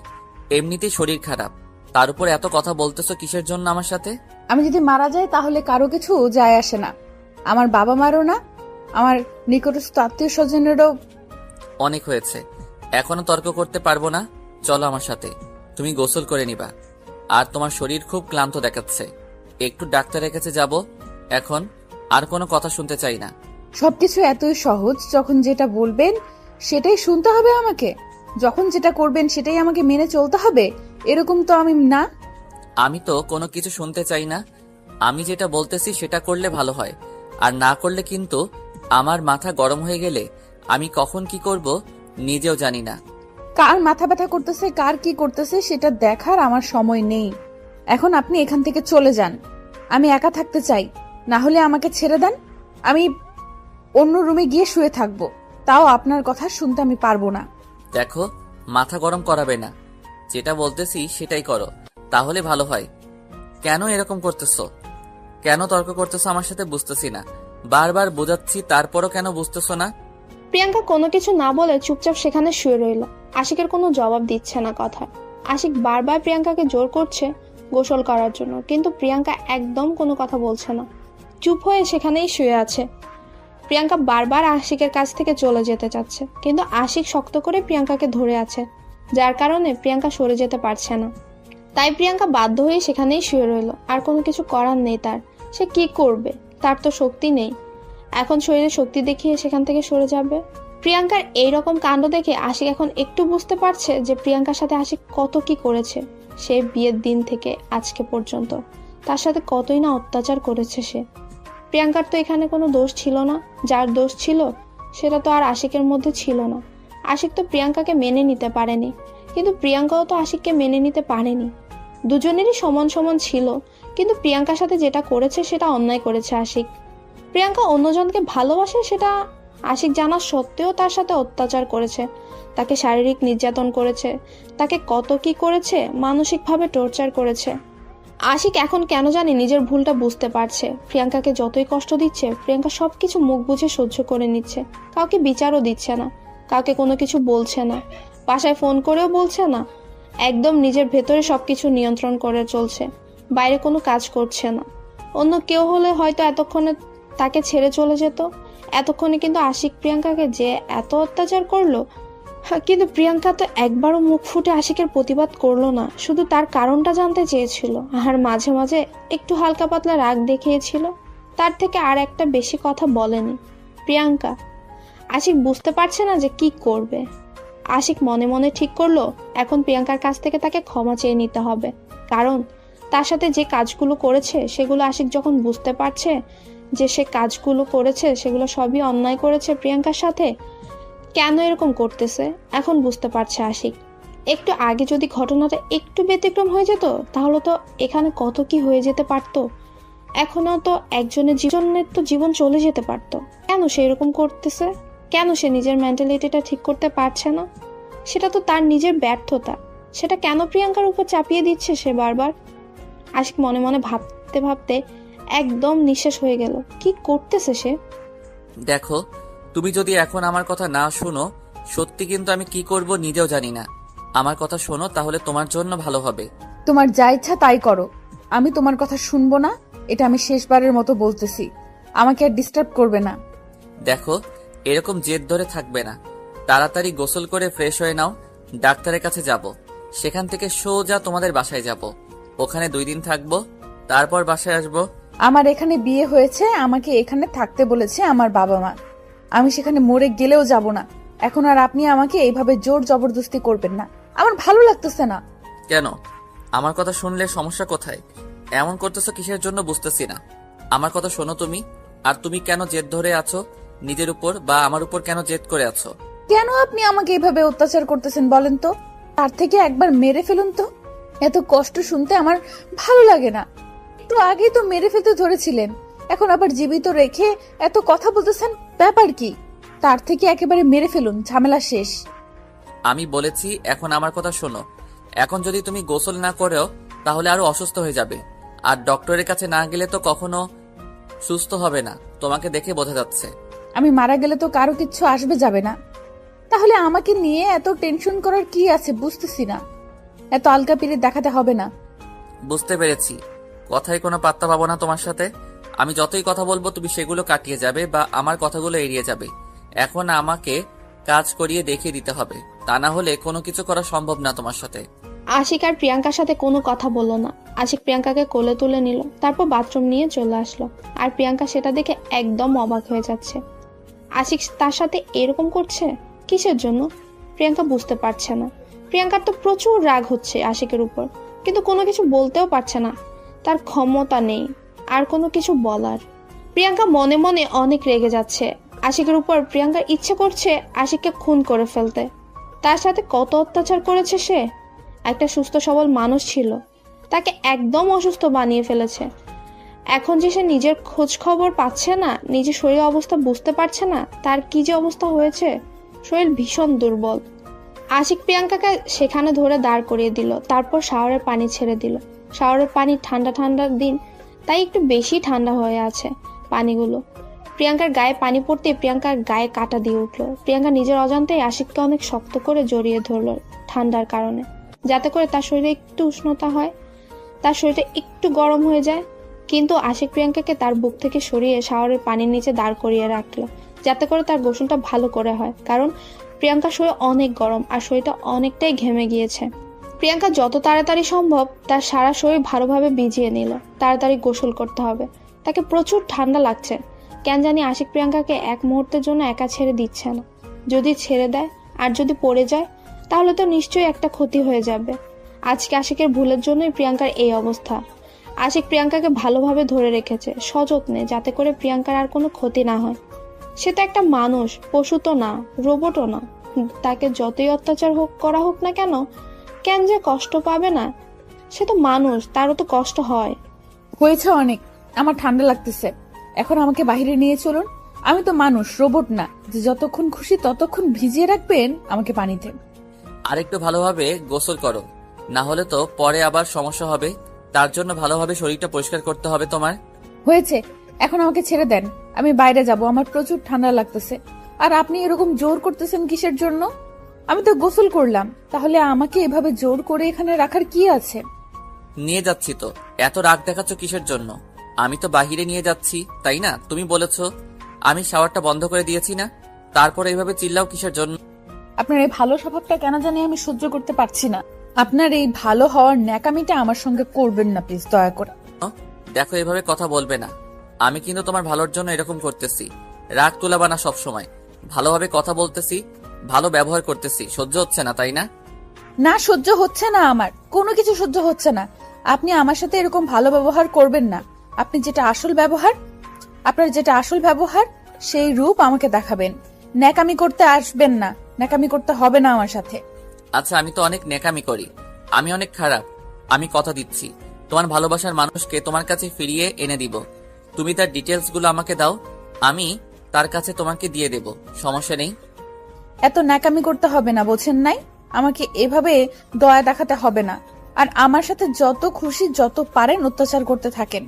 এমনিতেই শরীর খারাপ, তার উপর এত কথা বলতেছো কিসের জন্য আমার সাথে? আমি যদি মারা যাই তাহলে কারো কিছু যায় আসে না, আমার বাবা মারও না, আমার নিকটস্থ আত্মীয় স্বজনেরও। অনেক হয়েছে, এখনো তর্ক করতে পারবো না। চলো আমার সাথে, তুমি গোসল করে নিবা। আর তোমার শরীর খুব ক্লান্ত দেখাচ্ছে, একটু ডাক্তারের কাছে যাব। এখন আর কোনো কথা শুনতে চাই না। সবকিছু এতই সহজ, যখন যেটা বলবেন সেটাই শুনতে হবে আমাকে, যখন যেটা করবেন সেটাই আমাকে মেনে চলতে হবে, এরকম তো আমি না। আমি তো কোনো কিছু শুনতে চাই না। আমি যেটা বলতেছি সেটা করলে ভালো হয়, আর না করলে কিন্তু আমার মাথা গরম হয়ে গেলে আমি কখন কি করব নিজেও জানি না। কার মাথা ব্যথা করতেছে, কার কি করতেছে সেটা দেখার আমার সময় নেই। এখন আপনি এখান থেকে চলে যান। আমি একা থাকতে চাই, না হলে আমাকে ছেড়ে দেন। আমি অন্য রুমে গিয়ে শুয়ে থাকবো, তাও আপনার কথা শুনতে আমি পারবো না। দেখো, মাথা গরম করাবে না। যেটা বলতেছি সেটাই করো, তাহলে ভালো হয়। কেন এরকম করতেছো? কেন তর্ক করতেছো আমার সাথে বুঝতেছি না। বারবার বোঝাচ্ছি, তারপরও কেন বুঝতেছো না? প্রিয়াঙ্কা কোনো কিছু না বলে চুপচাপ সেখানে শুয়ে রইল। আশিকের কোনো জবাব দিচ্ছে না কথা। আশিক বারবার প্রিয়াঙ্কাকে জোর করছে গোসল করার জন্য, কিন্তু প্রিয়াঙ্কা একদম কোনো কথা বলছে না, চুপ হয়ে সেখানেই শুয়ে আছে। প্রিয়াঙ্কা বারবার আশিকের কাছ থেকে চলে যেতে চাচ্ছে, কিন্তু আশিক শক্ত করে প্রিয়াঙ্কাকে ধরে আছে, যার কারণে প্রিয়াঙ্কা সরে যেতে পারছে না। তাই প্রিয়াঙ্কা বাধ্য হয়ে সেখানেই শুয়ে রইল। আর কোনো কিছু করার নেই তার। সে কি করবে? তার তো শক্তি নেই। এখন শরীরে শক্তি দেখিয়ে সেখান থেকে সরে যাবে? প্রিয়াঙ্কার এইরকম কাণ্ড দেখে আশিক এখন একটু বুঝতে পারছে যে প্রিয়াঙ্কার সাথে আশিক কত কি করেছে। সে বিয়ের দিন থেকে আজকে পর্যন্ত তার সাথে কতই না অত্যাচার করেছে সে। প্রিয়াঙ্কার তো এখানে কোনো দোষ ছিল না। যার দোষ ছিল সেটা তো আর আশিকের মধ্যে ছিল না। আশিক তো প্রিয়াঙ্কাকে মেনে নিতে পারেনি, কিন্তু প্রিয়াঙ্কাও তো আশিককে মেনে নিতে পারেনি। দুজনেরই সমান সমান ছিল, কিন্তু প্রিয়াঙ্কার সাথে যেটা করেছে সেটা অন্যায় করেছে আশিক। প্রিয়াঙ্কা অন্যজনকে ভালোবাসে সেটা আশিক জানা সত্ত্বেও তার সাথে অত্যাচার করেছে, তাকে শারীরিক নির্যাতন করেছে, তাকে কত কি করেছে, মানসিকভাবে টর্চার করেছে। আশিক এখন কেন জানি নিজের ভুলটা বুঝতে পারছে। প্রিয়াঙ্কাকে যতই কষ্ট দিচ্ছে, প্রিয়াঙ্কা সবকিছু মুখ বুঝে সহ্য করে নিচ্ছে। কাউকে বিচারও দিচ্ছে না, কাউকে কোনো কিছু বলছে না, বাসায় ফোন করেও বলছে না। একদম নিজের ভেতরে সবকিছু নিয়ন্ত্রণ করে চলছে, বাইরে কোনো কাজ করছে না। অন্য কেউ হলে হয়তো এতক্ষণে তাকে ছেড়ে চলে যেত। এতক্ষণে কিন্তু আশিক প্রিয়াঙ্কাকে যে এত অত্যাচার করলো, কিন্তু প্রিয়াঙ্কা তো একবারও মুখ ফুটে আশিকের প্রতিবাদ করলো না, শুধু তার কারণটা জানতে চেয়েছিল। আর মাঝে মাঝে একটু হালকা পাতলা রাগ দেখিয়েছিল, তার থেকে আর একটা বেশি কথা বলেনি প্রিয়াঙ্কা। আশিক বুঝতে পারছে না যে কি করবে। আশিক মনে মনে ঠিক করলো এখন প্রিয়াঙ্কার কাছ থেকে তাকে ক্ষমা চেয়ে নিতে হবে। কারণ তার সাথে যে কাজগুলো করেছে সেগুলো আশিক যখন বুঝতে পারছে যে সে কাজগুলো করেছে সেগুলো সবই অন্যায় করেছে প্রিয়াঙ্কার সাথে, কেন এরকম করতেছে এখন বুঝতে পারছে আশিক। একটু আগে যদি ঘটনাটা একটু ব্যতিক্রম হয়ে যেত তাহলে তো এখানে কত কি হয়ে যেতে পারতো। এখনো তো একজনের জীবন চলে যেতে পারতো। কেন সে এরকম করতেছে? কেন সে নিজের মেন্টালিটিটা ঠিক করতে পারছে না? সেটা তো তার নিজের ব্যর্থতা। সেটা কেন প্রিয়াঙ্কার উপর চাপিয়ে দিচ্ছে সে বারবার? আশিক মনে মনে ভাবতে ভাবতে একদম নিঃশেষ হয়ে গেল। কি করতেছে সে? দেখো, তুমি যদি এখন আমার কথা না শোনো, সত্যি কিন্তু আমি কি করব নিজেও জানি না। আমার কথা শোনো, তাহলে তোমার জন্য ভালো হবে। তোমার যা ইচ্ছা তাই করো, আমি তোমার কথা শুনবো না। এটা আমি শেষবারের মতো বলতেছি, আমাকে আর ডিস্টার্ব করবে না। দেখো, এরকম জেদ ধরে থাকবে না। তাড়াতাড়ি গোসল করে ফ্রেশ হয়ে নাও। ডাক্তারের কাছে যাব, সেখান থেকে সোজা তোমাদের বাসায় যাব। ওখানে 2 দিন থাকবো, তারপর বাসায় আসবো। আমার এখানে বিয়ে হয়েছে, আমাকে এখানে থাকতে বলেছে আমার বাবা মা। আমি সেখানে মরে গেলেও যাব না। এখন আর আপনি আমাকে এইভাবে জোর জবরদস্তি করবেন না, আমার ভালো লাগতেছে না। কেন? আমার কথা শুনলে সমস্যা কোথায়? এমন করতেছো কিসের জন্য বুঝতেছি না। আমার কথা শোনো তুমি। আর তুমি কেন জেদ ধরে আছো নিজের উপর, বা আমার উপর কেন জেদ করে আছো? কেন আপনি আমাকে এইভাবে অত্যাচার করতেছেন বলেন তো? তার থেকে একবার মেরে ফেলুন তো। এত কষ্ট শুনতে আমার ভালো লাগে না। একটু আগেই তো মেরে ফেলতে ধরেছিলেন, এখন আবার জীবিত রেখে এত কথা বলতেছেন, ব্যাপার কি? তার থেকে একেবারে মেরে ফেলুন, ঝামেলা শেষ। আমি বলেছি এখন আমার কথা শোনো। এখন যদি তুমি গোসল না করেও তাহলে আরো অসুস্থ হয়ে যাবে। আর ডক্টরের কাছে না গেলে তো কখনো সুস্থ হবে না, তোমাকে দেখে বোঝা যাচ্ছে। আমি মারা গেলে তো কারো কিচ্ছু আসবে যাবে না, তাহলে আমাকে নিয়ে এত টেনশন করার কি আছে বুঝতেছি না। এত আলকা পিড়ে দেখাতে হবে না। বুঝতে পেরেছি, কথায় কোনো পাত্তা পাবো না তোমার সাথে। আমি যতই কথা বলবো তুমি সেগুলো কাটিয়ে যাবে বা আমার কথাগুলো এড়িয়ে যাবে। এখন আমাকে কাজ করিয়ে দেখিয়ে দিতে হবে, তা না হলে কোনো কিছু করা সম্ভব না তোমার সাথে। আশিক আর প্রিয়াঙ্কার সাথে কোনো কথা বললো না। আশিক প্রিয়াঙ্কাকে কোলে তুলে নিল, তারপর বাথরুম নিয়ে চলে আসলো। আর প্রিয়াঙ্কা সেটা দেখে একদম অবাক হয়ে যাচ্ছে। আশিক তার সাথে এরকম করছে কিসের জন্য? প্রিয়াঙ্কা বুঝতে পারছে না। প্রিয়াঙ্কার তো প্রচুর রাগ হচ্ছে আশিকের উপর, কিন্তু কোনো কিছু বলতেও পারছে না। তার ক্ষমতা নেই আর কোনো কিছু বলার। প্রিয়াঙ্কা মনে মনে অনেক রেগে যাচ্ছে আশিকের উপর। প্রিয়াঙ্কার ইচ্ছে করছে আশিককে খুন করে ফেলতে। তার সাথে কত অত্যাচার করেছে সে। একটা সুস্থ সবল মানুষ ছিল, তাকে একদম অসুস্থ বানিয়ে ফেলেছে। এখন যে সে নিজের খোঁজ খবর পাচ্ছে না, নিজের শরীর অবস্থা বুঝতে পারছে না, তার কি যে অবস্থা হয়েছে। শরীর ভীষণ দুর্বল। আশিক প্রিয়াঙ্কাকে সেখানে ধরে দাঁড় করিয়ে দিল, তারপর শাওয়ারের পানি ছেড়ে দিল। শাওয়ারের পানি ঠান্ডা ঠান্ডার দিন, তাই একটু বেশি ঠান্ডা হয়ে আছে পানিগুলো। প্রিয়াঙ্কার গায়ে পানি পড়তে প্রিয়াঙ্কার গায়ে কাঁটা দিয়ে উঠলো। প্রিয়াঙ্কা নিজের অজান্তেই আশিককে অনেক শক্ত করে জড়িয়ে ধরলো ঠান্ডার কারণে, যাতে করে তার শরীরে একটু উষ্ণতা হয়, তার শরীরটা একটু গরম হয়ে যায়। কিন্তু আশিক প্রিয়াঙ্কাকে তার বুক থেকে সরিয়ে শাওয়ারের পানির নিচে দাঁড় করিয়ে রাখলো, যাতে করে তার গোসলটা ভালো করে হয়। কারণ প্রিয়াঙ্কার শরীর অনেক গরম আর শরীরটা অনেকটাই ঘেমে গিয়েছে। প্রিয়াঙ্কা যত তাড়াতাড়ি সম্ভব তার সারা শরীর ভালোভাবে ভিজিয়ে নিল। তাড়াতাড়ি গোসল করতে হবে, তাকে প্রচুর ঠান্ডা লাগছে। কেন জানি আশিক প্রিয়াঙ্কাকে এক মুহূর্তের জন্য একা ছেড়ে দিচ্ছে না। যদি ছেড়ে দেয় আর যদি পড়ে যায় তাহলে তো নিশ্চয়ই একটা ক্ষতি হয়ে যাবে। আজকে আশিকের ভুলের জন্যই প্রিয়াঙ্কার এই অবস্থা। আশিক প্রিয়াঙ্কাকে ভালোভাবে ধরে রেখেছে সযত্নে, যাতে করে প্রিয়াঙ্কার আর কোনো ক্ষতি না হয়। সে তো একটা মানুষ, পশু তো না, রোবটও না। তাকে যতই অত্যাচার করা হোক না কেন, কেন যে কষ্ট পাবে না? সে তো মানুষ, তারও তো কষ্ট হয়। হয়েছে অনেক, আমার ঠান্ডা লাগতেছে, এখন আমাকে বাইরে নিয়ে চলুন। আমি তো মানুষ, রোবট না যে যতক্ষণ খুশি ততক্ষণ ভিজিয়ে রাখবেন আমাকে পানিতে। আরেকটু ভালোভাবে গোসল করো, না হলে তো পরে আবার সমস্যা হবে। তার জন্য ভালোভাবে শরীরটা পরিষ্কার করতে হবে তোমার। হয়েছে, এখন আমাকে ছেড়ে দেন, আমি বাইরে যাব, আমার প্রচুর ঠান্ডা লাগতেছে। আর আপনি এরকম জোর করতেছেন কিসের জন্য? আমি তো গোসল করলাম, তাহলে আমাকে এভাবে জোর করে এখানে রাখার কি আছে? নিয়ে যাচ্ছি তো, এত রাগ দেখাচ্ছ কিসের জন্য? আমি তো বাহিরে নিয়ে যাচ্ছি, তাই না? তুমি বলেছো আমি শাওয়ারটা বন্ধ করে দিয়েছি না, তারপর এইভাবে চিল্লাও কিসের জন্য? আপনার এই ভালো স্বভাবটা কেন জানি আমি সহ্য করতে পারছি না। আপনার এই ভালো হওয়ার ন্যাকামিটা আমার সঙ্গে করবেন না প্লিজ, দয়া করে। দেখো, এভাবে কথা বলবে না। আমি কিন্তু তোমার ভালোর জন্য এরকম করতেছি। রাগ তুলাবা না সব সময়। ভালোভাবে কথা বলতেছি, ভালো ব্যবহার করতেছি, সহ্য হচ্ছে না তাই না? না, সহ্য হচ্ছে না, আমার কোনো কিছু সহ্য হচ্ছে না। আপনি আমার সাথে এরকম ভালো ব্যবহার করবেন না। আপনার যেটা আসল ব্যবহার সেই রূপ আমাকে দেখাবেন। ন্যাকামি করতে আসবেন না, ন্যাকামি করতে হবে না আমার সাথে। আচ্ছা, আমি তো অনেক নেকামি করি, আমি অনেক খারাপ। আমি কথা দিচ্ছি, তোমার ভালোবাসার মানুষকে তোমার কাছে ফিরিয়ে এনে দিব। তুমি তার ডিটেলস গুলো আমাকে দাও, আমি তার কাছে তোমাকে দিয়ে দেব, সমস্যা নেই। এত ন্যাকামি করতে হবে না, বোঝেন নাই? আমাকে এভাবে দয়া দেখাতে হবে না। আর আমার সাথে যত খুশি যত পারেন অত্যাচার করতে থাকেন,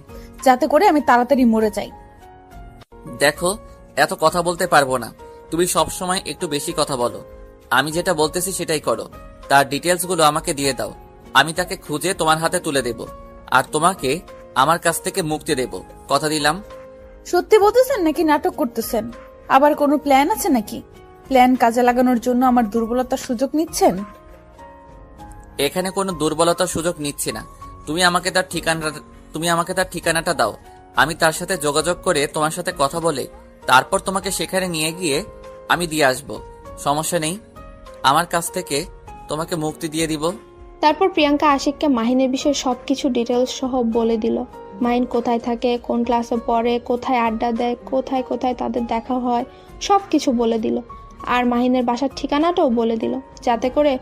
যাতে করে আমি তাড়াতাড়ি মরে যাই। দেখো, এত কথা বলতে পারবো না, তুমি সব সময় একটু বেশি কথা বলো। আমি যেটা বলতেছি সেটাই করো। তার ডিটেলস গুলো আমাকে দিয়ে দাও, আমি তাকে খুঁজে তোমার হাতে তুলে দেব, আর তোমাকে আমার কাছ থেকে মুক্তি দেব, কথা দিলাম। সত্যি বলতেছেন নাকি নাটক করতেছেন? আবার কোনো প্ল্যান আছে নাকি? প্ল্যান কাজে লাগানোর জন্য আমার দুর্বলতার সুযোগ নিচ্ছেন? এখানে কোনো দুর্বলতার সুযোগ নিচ্ছি না। তুমি আমাকে তার ঠিকানাটা দাও, আমি তার সাথে যোগাযোগ করে তোমার সাথে কথা বলে তারপর তোমাকে সেখানে নিয়ে গিয়ে আমি দিয়ে আসব, সমস্যা নেই। আমার কাছ থেকে তোমাকে মুক্তি দিয়ে দিব। তারপর প্রিয়াঙ্কা আশিককে মাহিনের বিষয়ে সবকিছু ডিটেলস সহ বলে দিল। মাহিন কোথায় থাকে, কোন ক্লাসে পড়ে, কোথায় আড্ডা দেয়, কোথায় কোথায় তাদের দেখা হয়, সবকিছু বলে দিল। আর মাহিনের বাসার ঠিকানাটাও বলে দিল, যাতে করে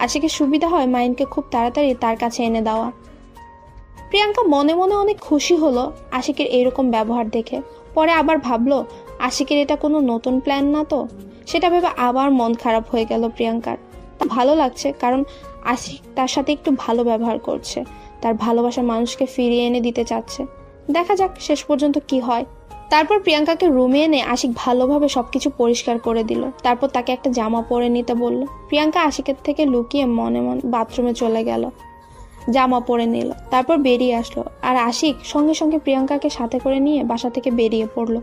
আশিকের সুবিধা হয় মাহিনকে খুব তাড়াতাড়ি তার কাছে এনে দেওয়া। প্রিয়াঙ্কা মনে মনে অনেক খুশি হলো আশিকের এরকম ব্যবহার দেখে। পরে আবার ভাবলো আশিকের এটা কোনো নতুন প্ল্যান না তো। সেটা ভেবে আবার মন খারাপ হয়ে গেল প্রিয়াঙ্কার। তা ভালো লাগছে, কারণ আশিক তার সাথে একটু ভালো ব্যবহার করছে, তার ভালোবাসার মানুষকে ফিরিয়ে এনে দিতে চাচ্ছে। দেখা যাক শেষ পর্যন্ত কি হয়। তারপর প্রিয়াঙ্কাকে রুমে এনে আশিক ভালোভাবে সবকিছু পরিষ্কার করে দিল। তারপর তাকে একটা জামা পরে নিতে বলল। প্রিয়াঙ্কা আশিকের থেকে লুকিয়ে মনে মনে বাথরুমে চলে গেল, জামা পরে নিল, তারপর বেরিয়ে আসলো। আর আশিক সঙ্গে সঙ্গে প্রিয়াঙ্কাকে সাথে করে নিয়ে বাসা থেকে বেরিয়ে পড়লো।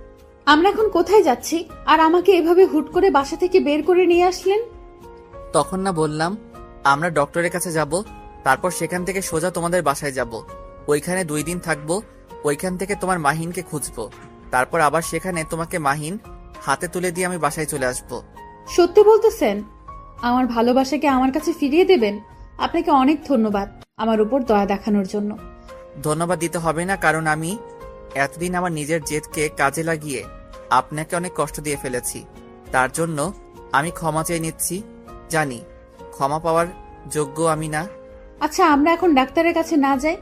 আমরা এখন কোথায় যাচ্ছি? আর আমাকে এভাবে হুট করে বাসা থেকে বের করে নিয়ে আসলেন? তখন না বললাম আমরা ডক্টরের কাছে যাব, তারপর সেখান থেকে সোজা তোমাদের বাসায় যাব, ওইখানে 2 দিন থাকবো, ওইখান থেকে তোমার মাহিনকে খুঁজবো, তারপর আবার সেখানে তোমাকে মাহিন হাতে তুলে দিয়ে আমি বাসায় চলে আসবো। সত্যি বলতেছেন? আমার ভালোবাসাকে আমার কাছে ফিরিয়ে দেবেন? আপনাকে অনেক ধন্যবাদ আমার উপর দয়া দেখানোর জন্য। ধন্যবাদ দিতে হবে না, কারণ আমি এতদিন আমার নিজের জেদকে কাজে লাগিয়ে আপনাকে অনেক কষ্ট দিয়ে ফেলেছি। তার জন্য আমি ক্ষমা চেয়ে নিচ্ছি। জানি ক্ষমা পাওয়ার যোগ্য আমি না। আচ্ছা, আমরা এখন ডাক্তারের কাছে না যাই?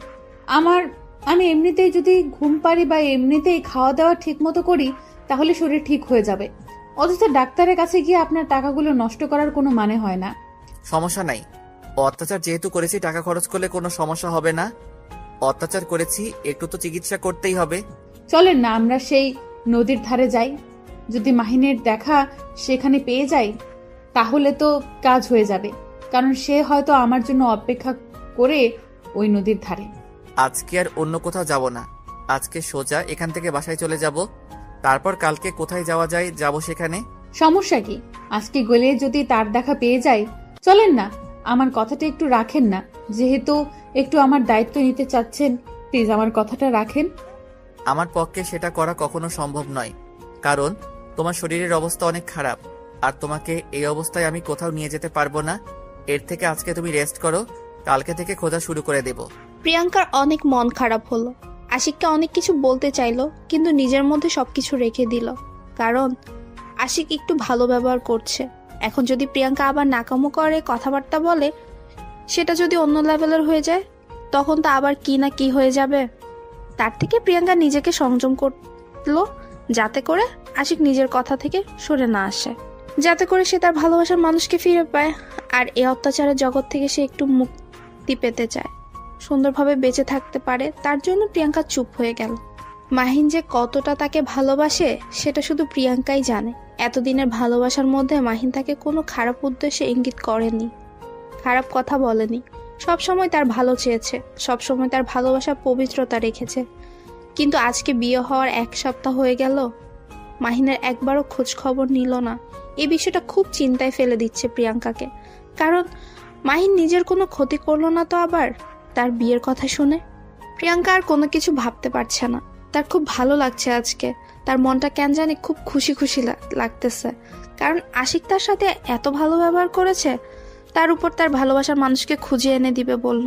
আমি এমনিতেই যদি ঘুম পারি বা এমনিতেই খাওয়া দাওয়া ঠিক মতো করি তাহলে শরীর ঠিক হয়ে যাবে। অথচ ডাক্তারের কাছে গিয়ে আপনার টাকাগুলো নষ্ট করার কোনো মানে হয় না। সমস্যা নাই, অত্যাচার যেহেতু করেছি টাকা খরচ করলে কোনো সমস্যা হবে না। অত্যাচার করেছি, একটু তো চিকিৎসা করতেই হবে। চলেন না আমরা সেই নদীর ধারে যাই। যদি মাহিনের দেখা সেখানে পেয়ে যাই তাহলে তো কাজ হয়ে যাবে, কারণ সে হয়তো আমার জন্য অপেক্ষা করে ওই নদীর ধারে। আজকে আর অন্য কোথাও যাব না, আজকে সোজা এখান থেকে বাসায় চলে যাব, তারপর কালকে কোথায় যাওয়া যায় যাব সেখানে। সমস্যা কি? আজকে গেলে যদি তার দেখা পেয়ে যাই, চলেন না। আমার কথাটা একটু রাখেন না, যেহেতু একটু আমার দায়িত্ব নিতে চাচ্ছেন, প্লিজ আমার কথাটা রাখেন। আমার পক্ষে সেটা করা কখনো সম্ভব নয়, কারণ তোমার শরীরের অবস্থা অনেক খারাপ, আর তোমাকে এই অবস্থায় আমি কোথাও নিয়ে যেতে পারবো না। এর থেকে আজকে তুমি রেস্ট করো, কালকে থেকে খোঁজা শুরু করে দেব। প্রিয়াঙ্কার অনেক মন খারাপ হলো। আশিককে অনেক কিছু বলতে চাইলো, কিন্তু নিজের মধ্যে সবকিছু রেখে দিল, কারণ আশিক একটু ভালো ব্যবহার করছে। এখন যদি প্রিয়াঙ্কা আবার নাকামো করে, কথাবার্তা বলে, সেটা যদি অন্য লেভেলের হয়ে যায়, তখন তো আবার কি না কি হয়ে যাবে। তার থেকে প্রিয়াঙ্কা নিজেকে সংযম করলো, যাতে করে আশিক নিজের কথা থেকে সরে না আসে, যাতে করে সে তার ভালোবাসার মানুষকে ফিরে পায়, আর এই অত্যাচারের জগৎ থেকে সে একটু মুক্তি পেতে চায়, সুন্দরভাবে বেঁচে থাকতে পারে। তার জন্য প্রিয়াঙ্কা চুপ হয়ে গেল। মাহিন যে কতটা তাকে ভালোবাসে সেটা শুধু প্রিয়াঙ্কাই জানে। এতদিনের ভালোবাসার মধ্যে মাহিন তাকে কোনো খারাপ উদ্দেশ্যে ইঙ্গিত করেনি, খারাপ কথা বলেনি, সবসময় তার ভালো চেয়েছে, সবসময় তার ভালোবাসা পবিত্রতা রেখেছে। কিন্তু আজকে বিয়ে হওয়ার 1 সপ্তাহ হয়ে গেল, মাহিনের একবারও খোঁজ খবর নিল না। এই বিষয়টা খুব চিন্তায় ফেলে দিচ্ছে প্রিয়াঙ্কাকে, কারণ মাহিন নিজের কোনো ক্ষতি করলো না তো আবার তার বিয়ের কথা শুনে। প্রিয়াঙ্কা আর কোনো কিছু ভাবতে পারছে না। তার খুব ভালো লাগছে আজকে, তার মনটা কেন জানি খুব খুশি খুশি লাগতেছে, কারণ আশিক তার সাথে এত ভালো ব্যবহার করেছে, তার উপর তার ভালোবাসার মানুষকে খুঁজে এনে দিবে বলল।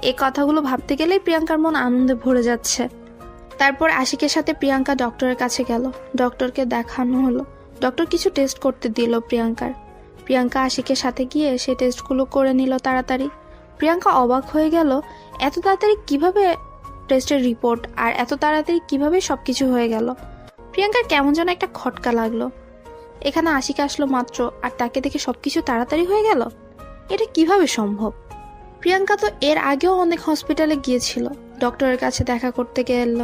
এই কথাগুলো ভাবতে গেলেই প্রিয়াঙ্কার মন আনন্দে ভরে যাচ্ছে। তারপর আশিকের সাথে প্রিয়াঙ্কা ডক্টরের কাছে গেল। ডক্টরকে দেখানো হলো। ডক্টর কিছু টেস্ট করতে দিল প্রিয়াঙ্কা আশিকের সাথে গিয়ে সেই টেস্টগুলো করে নিল তাড়াতাড়ি। প্রিয়াঙ্কা অবাক হয়ে গেল, এত তাড়াতাড়ি কিভাবে টেস্টের রিপোর্ট আর এত তাড়াতাড়ি কিভাবে সবকিছু হয়ে গেল। প্রিয়াঙ্কার কেমন যেন একটা খটকা লাগলো। এখানে আশিক আসলো মাত্র আর তাকে দেখে সবকিছু তাড়াতাড়ি হয়ে গেল, এটা কিভাবে সম্ভব? প্রিয়াঙ্কা তো এর আগেও অনেক হসপিটালে গিয়েছিল, ডক্টরের কাছে দেখা করতে গেল।